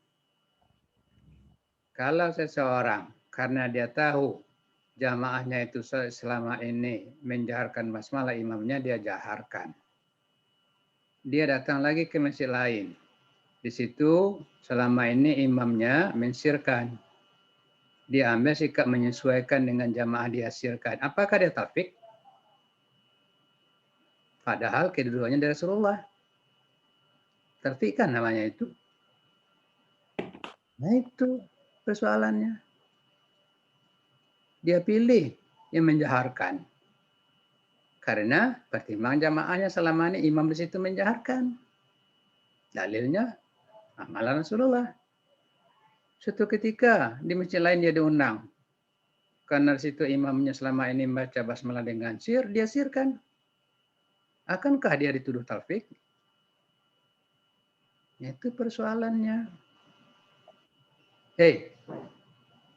Kalau seseorang karena dia tahu jamaahnya itu selama ini menjaharkan basmalah, imamnya dia jaharkan. Dia datang lagi ke masjid lain. Di situ selama ini imamnya mensirkan. Dia ambil sikap menyesuaikan dengan jamaah dia sirkan. Apakah dia talfik? Padahal kedua-duanya dari Rasulullah. Talfik kan namanya itu. Nah itu persoalannya. Dia pilih yang menjaharkan. Karena pertimbangan jamaahnya selama ini imam di situ menjaharkan. Dalilnya amalan Rasulullah. Suatu ketika di masjid lain dia diundang. Karena di situ imamnya selama ini membaca basmalah dengan sir, dia sirkan. Akankah dia dituduh talfik? Itu persoalannya.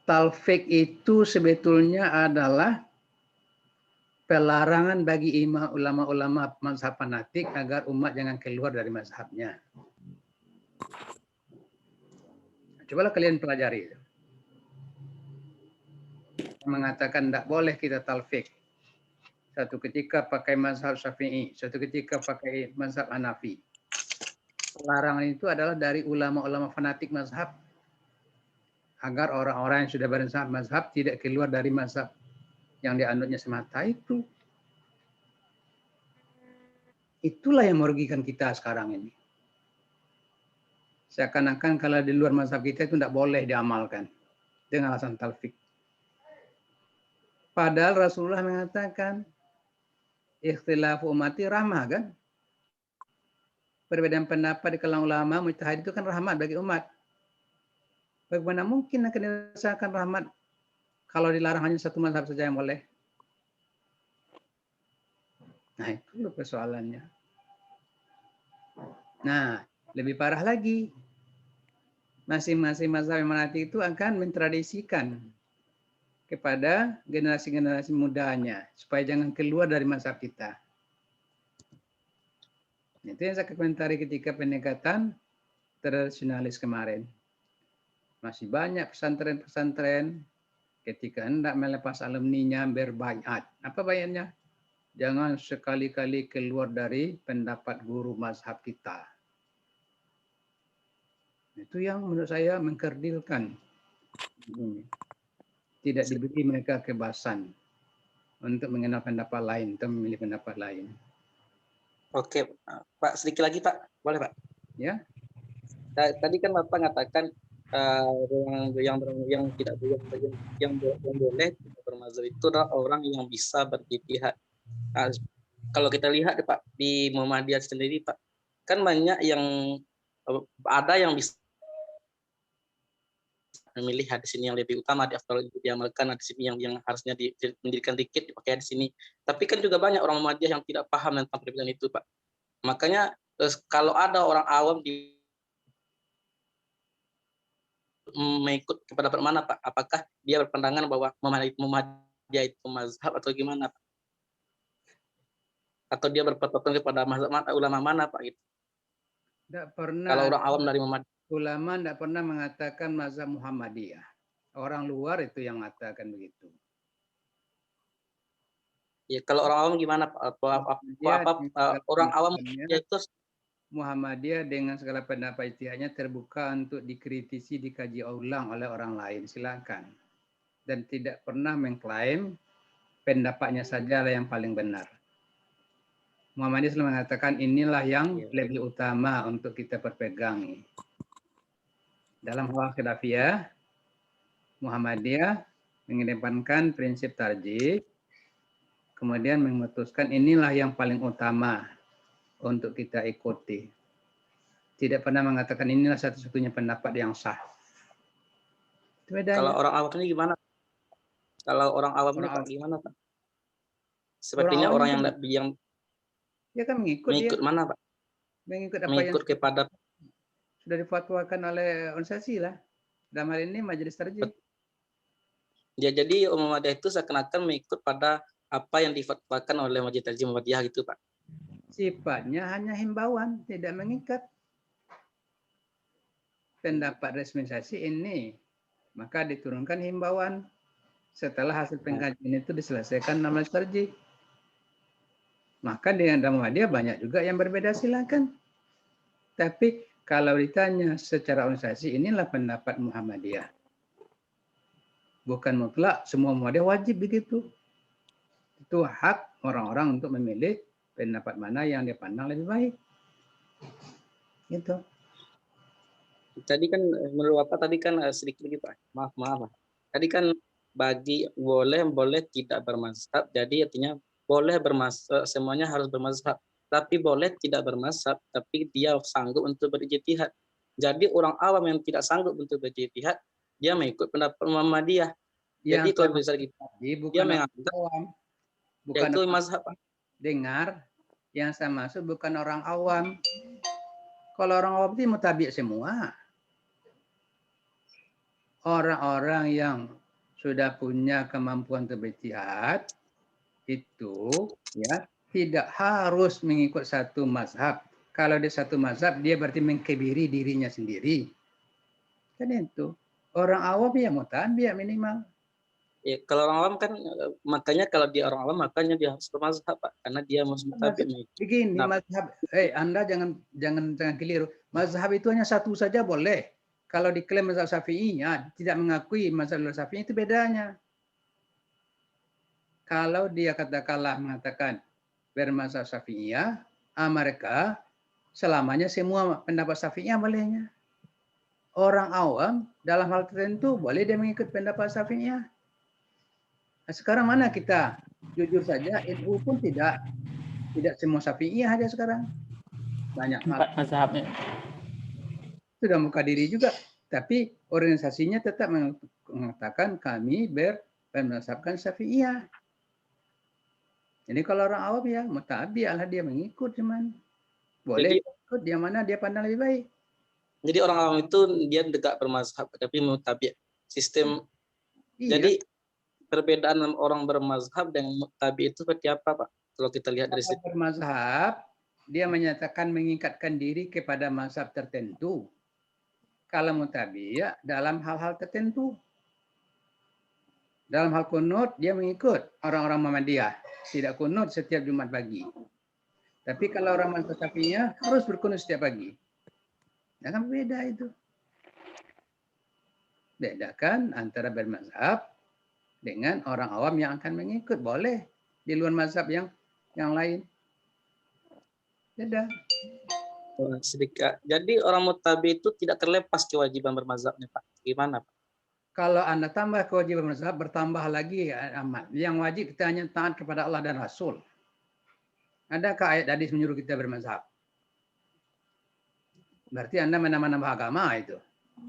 Talfik itu sebetulnya adalah pelarangan bagi ulama-ulama mazhab fanatik agar umat jangan keluar dari mazhabnya. Cobalah kalian pelajari. Mengatakan tidak boleh kita talfik. Satu ketika pakai mazhab Syafi'i, satu ketika pakai mazhab Hanafi. Larangan itu adalah dari ulama-ulama fanatik mazhab agar orang-orang yang sudah berizhab mazhab tidak keluar dari mazhab yang dianutnya semata itu. Itulah yang merugikan kita sekarang ini. Seakan-akan kalau di luar mazhab kita itu tidak boleh diamalkan dengan alasan talfik. Padahal Rasulullah mengatakan ikhtilafu ummati rahmah kan? perbedaan pendapat di kalangan ulama mujtahid itu kan rahmat bagi umat. Bagaimana mungkin akan dirasakan rahmat kalau dilarang hanya satu mazhab saja yang boleh? Nah, itu persoalannya. Nah, lebih parah lagi. Masing-masing mazhab yang menanti itu akan mentradisikan kepada generasi-generasi mudanya supaya jangan keluar dari mazhab kita. Itu yang saya komentari ketika pendekatan tradisionalis kemarin. Masih banyak pesantren-pesantren ketika hendak melepas alumninya berbaiat. Apa bayatnya? Jangan sekali-kali keluar dari pendapat guru mazhab kita. Itu yang menurut saya mengkerdilkan. Tidak diberi mereka kebebasan untuk mengenal pendapat lain atau memilih pendapat lain. Oke, Pak, sedikit lagi Pak, boleh Pak? Ya. Tadi kan Bapak mengatakan yang tidak boleh yang boleh bermazhab itu adalah orang yang bisa berijtihad. Nah, kalau kita lihat Pak di Muhammadiyah sendiri Pak, kan banyak yang ada yang bisa memilih hadis ini yang lebih utama di afdal diamalkan, hadis ini yang harusnya didirikan dikit dipakai di sini. Tapi kan juga banyak orang Muhammadiyah yang tidak paham tentang perbedaan itu Pak. Makanya kalau ada orang awam mengikut kepada mana Pak? Apakah dia berpandangan bahwa Muhammadiyah itu mazhab atau gimana Pak? Atau dia berpatokan kepada mazhab ulama mana Pak? Gitu. Tidak pernah. Kalau orang awam dari Muhammadiyah. Ulama tidak pernah mengatakan mazhab Muhammadiyah. Orang luar itu yang mengatakan begitu. Ya, kalau orang awam gimana Pak? Orang awam itu Muhammadiyah dengan segala pendapat ijtihadnya terbuka untuk dikritisi, dikaji ulang oleh orang lain. Silakan. Dan tidak pernah mengklaim pendapatnya saja yang paling benar. Muhammadiyah selalu mengatakan inilah yang lebih utama untuk kita berpegang. Dalam hal khilafiyah, Muhammadiyah mengedepankan prinsip tarjih, kemudian memutuskan inilah yang paling utama untuk kita ikuti. Tidak pernah mengatakan inilah satu-satunya pendapat yang sah. Itu bedanya. Kalau orang awam ini gimana? Kalau orang awam ini Pak gimana Pak? Sepertinya orang yang dia kan mengikut mana Pak? Mengikut apa mengikut yang kepada sudah difatwakan oleh organisasi lah. Dalam hal ini majelis tarjih. Ya, jadi Muhammadiyah itu seakan-akan mengikut pada apa yang difatwakan oleh majelis tarjih Muhammadiyah gitu Pak. Sifatnya hanya himbauan, tidak mengikat. Pendapat resminisasi ini, maka diturunkan himbauan. Setelah hasil pengkajian itu diselesaikan majelis tarjih. Maka dengan Muhammadiyah banyak juga yang berbeda, silakan. Tapi kalau ditanya secara organisasi, inilah pendapat Muhammadiyah. Bukan mutlak, semua Muhammadiyah wajib begitu. Itu hak orang-orang untuk memilih pendapat mana yang dia pandang lebih baik. Gitu. Tadi kan menurut Bapak tadi kan sedikit lagi Pak. Maaf. Tadi kan bagi boleh tidak bermazhab. Jadi artinya boleh bermazhab, semuanya harus bermazhab. Tapi boleh tidak bermazhab, tapi dia sanggup untuk berijtihad. Jadi orang awam yang tidak sanggup untuk berijtihad, dia mengikut pendapat Muhammadiyah. Jadi kalau bisa kita, dia menganggap bukan itu mazhab. Dengar, yang saya maksud bukan orang awam. Kalau orang awam itu mutabi' semua. Orang-orang yang sudah punya kemampuan untuk berijtihad itu ya tidak harus mengikut satu mazhab. Kalau dia satu mazhab, dia berarti mengkebiri dirinya sendiri. Kan itu. Orang awam ya mutabi' minimal. Ya, kalau orang awam kan makanya kalau dia orang awam makanya dia harus bermazhab Pak, karena dia mutabi'. Begini mazhab, Anda jangan keliru. Mazhab itu hanya satu saja boleh. Kalau diklaim mazhab Syafi'i ya tidak mengakui mazhab Syafi'i itu bedanya. Kalau dia katakanlah mengatakan bermazhab Syafi'iyah, mereka selamanya semua pendapat Syafi'iyah bolehnya. Orang awam dalam hal tertentu boleh dia mengikut pendapat Syafi'iyah. Nah, sekarang mana kita? Jujur saja, NU pun tidak semua Syafi'iyah aja sekarang. banyak Empat mazhabnya. sudah muka diri juga, tapi organisasinya tetap mengatakan kami bermazhabkan Syafi'iyah. Jadi kalau orang awam ya mutabi'ah lah, dia mengikut, cuman boleh ikut yang mana dia pandang lebih baik. Jadi orang awam itu dia tidak bermazhab tapi mutabi' sistem. Iya. Jadi perbedaan orang bermazhab dengan mutabi' itu seperti apa, Pak? Kalau kita lihat dari situ. Bermazhab, dia menyatakan mengikatkan diri kepada mazhab tertentu. Kalau mutabi' ya dalam hal-hal tertentu. Dalam hal kunut, dia mengikut orang-orang Muhammadiyah. Tidak kunut setiap Jumat pagi. Tapi kalau orang mazhab Syafi'iyah harus berkunut setiap pagi. Ya kan beda itu. Bedakan antara bermazhab dengan orang awam yang akan mengikut. Boleh di luar mazhab yang lain. Beda. Sedikit. Jadi orang mutabi itu tidak terlepas kewajiban bermazhabnya, Pak. Gimana, Pak? Kalau Anda tambah kewajiban mazhab, bertambah lagi amal. Yang wajib kita hanya taat kepada Allah dan Rasul. Adakah ayat hadis menyuruh kita bermazhab? Berarti Anda menambah agama itu.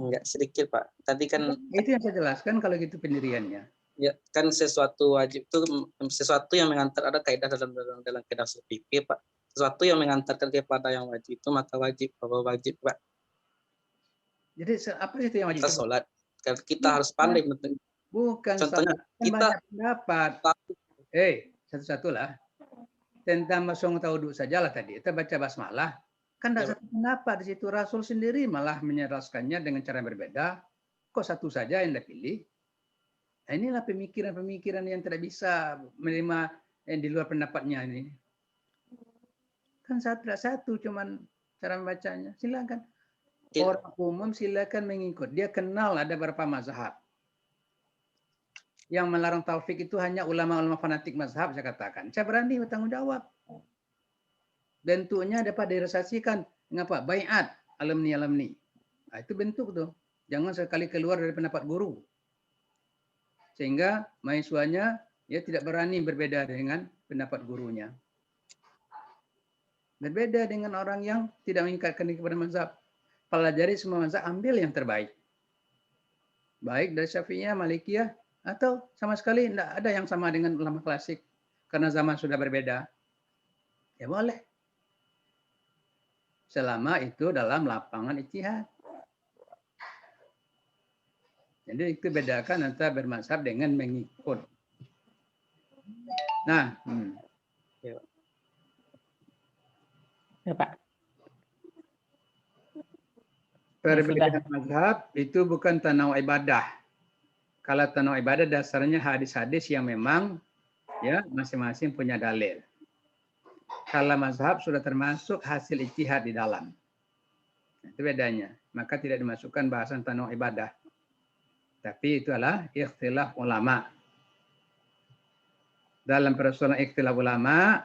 Enggak, sedikit, Pak. Tadi kan itu yang saya jelaskan kalau gitu pendiriannya. Ya, kan sesuatu wajib itu sesuatu yang mengantar, ada kaidah dalam kaidah fikih, Pak. Sesuatu yang mengantarkan kepada yang wajib itu maka wajib, wajib, Pak. Jadi apa itu yang wajib? Kita sholat, kita harus pandai. Bukan Contohnya kita pendapat. Satu-satu lah. Tentang masung tauduk sajalah tadi. Kita baca basmalah. Kan tidak satu pendapat di situ. Rasul sendiri malah menjelaskannya dengan cara yang berbeda. Kok satu saja yang dipilih? Nah, inilah pemikiran-pemikiran yang tidak bisa menerima yang di luar pendapatnya ini. Kan satu, cuman cara membacanya. Silakan. Orang umum silakan mengikut. Dia kenal ada beberapa mazhab. Yang melarang taufik itu hanya ulama-ulama fanatik mazhab, saya katakan. Saya berani bertanggung jawab. Bentuknya dapat direalisasikan. Mengapa? Baiat alumni. Nah, itu bentuk tuh. Jangan sekali keluar dari pendapat guru. Sehingga mahasiswanya ya tidak berani berbeda dengan pendapat gurunya. Berbeda dengan orang yang tidak mengikatkan diri kepada mazhab. Pelajari semua mazhab, ambil yang terbaik. Baik dari Syafi'iyah, Malikiyah, atau sama sekali tidak ada yang sama dengan ulama klasik. Karena zaman sudah berbeda. Ya boleh. Selama itu dalam lapangan ijtihad. Jadi itu bedakan antara bermazhab dengan mengikut. Nah, ya, Pak. Perbedaan mazhab itu bukan tanau ibadah. Kalau tanau ibadah dasarnya hadis-hadis yang memang ya masing-masing punya dalil. Kalau mazhab sudah termasuk hasil ijtihad di dalam. Itu bedanya. Maka tidak dimasukkan bahasan tanau ibadah. Tapi itu adalah ikhtilaf ulama. Dalam persoalan ikhtilaf ulama,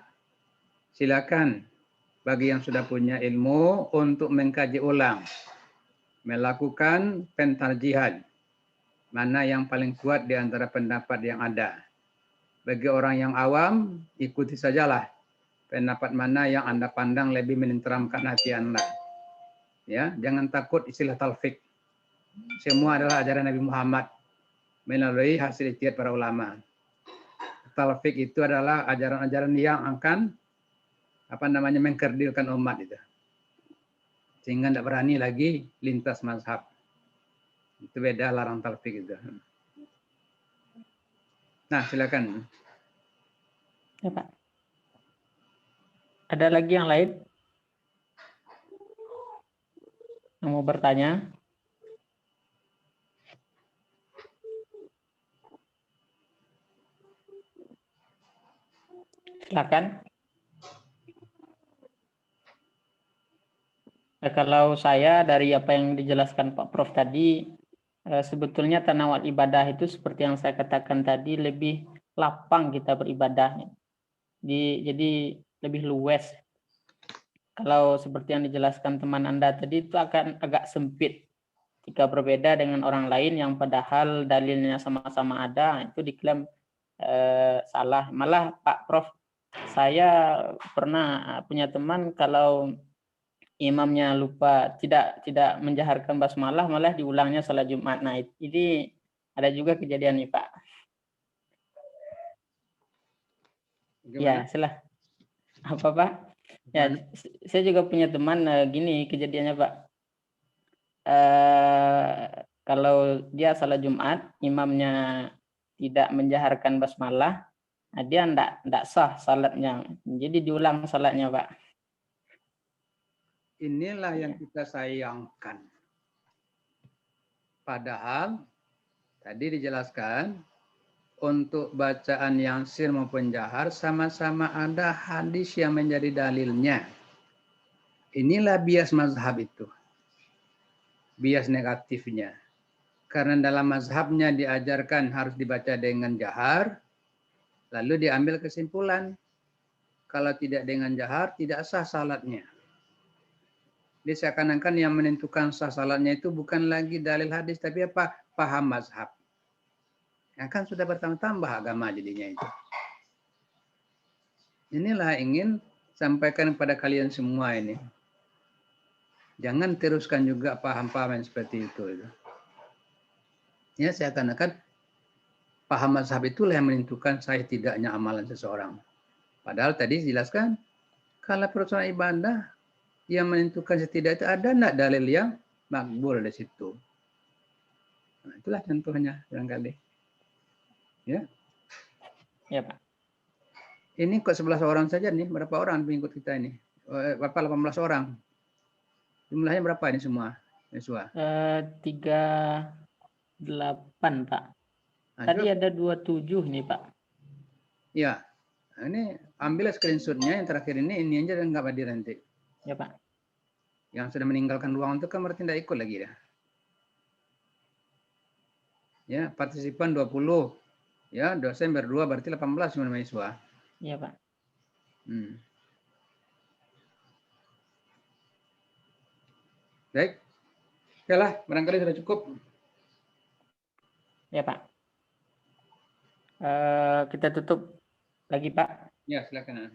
silakan bagi yang sudah punya ilmu untuk mengkaji ulang. Melakukan pentarjihan. Mana yang paling kuat di antara pendapat yang ada. Bagi orang yang awam, ikuti sajalah pendapat mana yang Anda pandang lebih menenteramkan hati Anda. Ya, jangan takut istilah talfik. Semua adalah ajaran Nabi Muhammad melalui hasil ijtihad para ulama. Talfik itu adalah ajaran-ajaran yang akan mengkerdilkan umat itu. Sehingga tidak berani lagi lintas mazhab. Itu beda larang talfik itu. Nah, silakan. Ya, Pak. Ada lagi yang lain yang mau bertanya? Silakan. Nah, kalau saya dari apa yang dijelaskan Pak Prof tadi, sebetulnya tanawul ibadah itu seperti yang saya katakan tadi, lebih lapang kita beribadah. Jadi lebih luas. Kalau seperti yang dijelaskan teman Anda tadi itu akan agak sempit. Jika berbeda dengan orang lain yang padahal dalilnya sama-sama ada, itu diklaim salah. Malah Pak Prof, saya pernah punya teman kalau imamnya lupa tidak menjaharkan basmalah, malah diulangnya salat Jumat. Nah, ini ada juga kejadian nih Pak. Ya, salah. Apa Pak? Ya, saya juga punya teman gini kejadiannya Pak. Kalau dia salat Jumat, imamnya tidak menjaharkan basmalah, nah dia enggak sah salatnya. Jadi diulang salatnya Pak. Inilah yang kita sayangkan. Padahal tadi dijelaskan untuk bacaan yang sir maupun jahar sama-sama ada hadis yang menjadi dalilnya. Inilah bias mazhab itu. Bias negatifnya. Karena dalam mazhabnya diajarkan harus dibaca dengan jahar, lalu diambil kesimpulan. Kalau tidak dengan jahar, tidak sah salatnya. Jadi seakan-akan yang menentukan sah salatnya itu bukan lagi dalil hadis, tapi apa? Paham mazhab. Ya kan sudah bertambah agama jadinya itu. Inilah ingin sampaikan kepada kalian semua ini. Jangan teruskan juga paham-paham yang seperti itu. Ya, seakan-akan paham mazhab itulah yang menentukan sah tidaknya amalan seseorang. Padahal tadi dijelaskan, kalau persoalan ibadah, yang menentukan setidak itu ada enggak dalil yang makbul di situ. Nah, itulah contohnya barangkali. Ya. Ya Pak. Ini kok 11 orang saja nih, berapa orang pengikut kita ini? Berapa 18 orang? Jumlahnya berapa ini semua? Yesua. 38 Pak. Nah, Tadi ada 27 nih Pak. ya. Nah, ini ambil screenshotnya yang terakhir ini aja dan nggak hadir nanti. Ya Pak. Yang sudah meninggalkan ruangan itu kan berarti tidak ikut lagi dah. Ya, partisipan 20. Ya, dosen berdua berarti 18 cuma mahasiswa. Iya Pak. Baik. Oke lah, barangkali sudah cukup. Ya Pak. Kita tutup lagi Pak. Ya, silakan.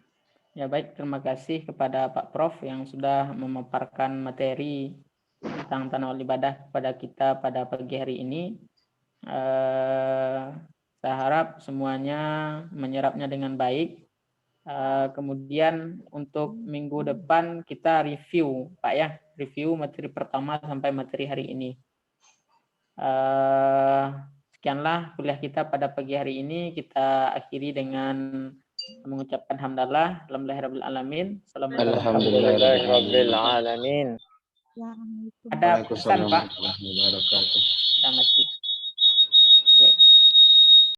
Ya baik, terima kasih kepada Pak Prof yang sudah memaparkan materi tentang tanawul ibadah kepada kita pada pagi hari ini. Saya harap semuanya menyerapnya dengan baik. Kemudian untuk minggu depan kita review Pak ya, review materi pertama sampai materi hari ini. Sekianlah kuliah kita pada pagi hari ini. Kita akhiri dengan mengucapkan hamdalah, alhamdulillahirabbil alamin. Alhamdulillahirabbil alamin. Ada pesan Pak. Waalaikumsalam warahmatullahi wabarakatuh. Selamat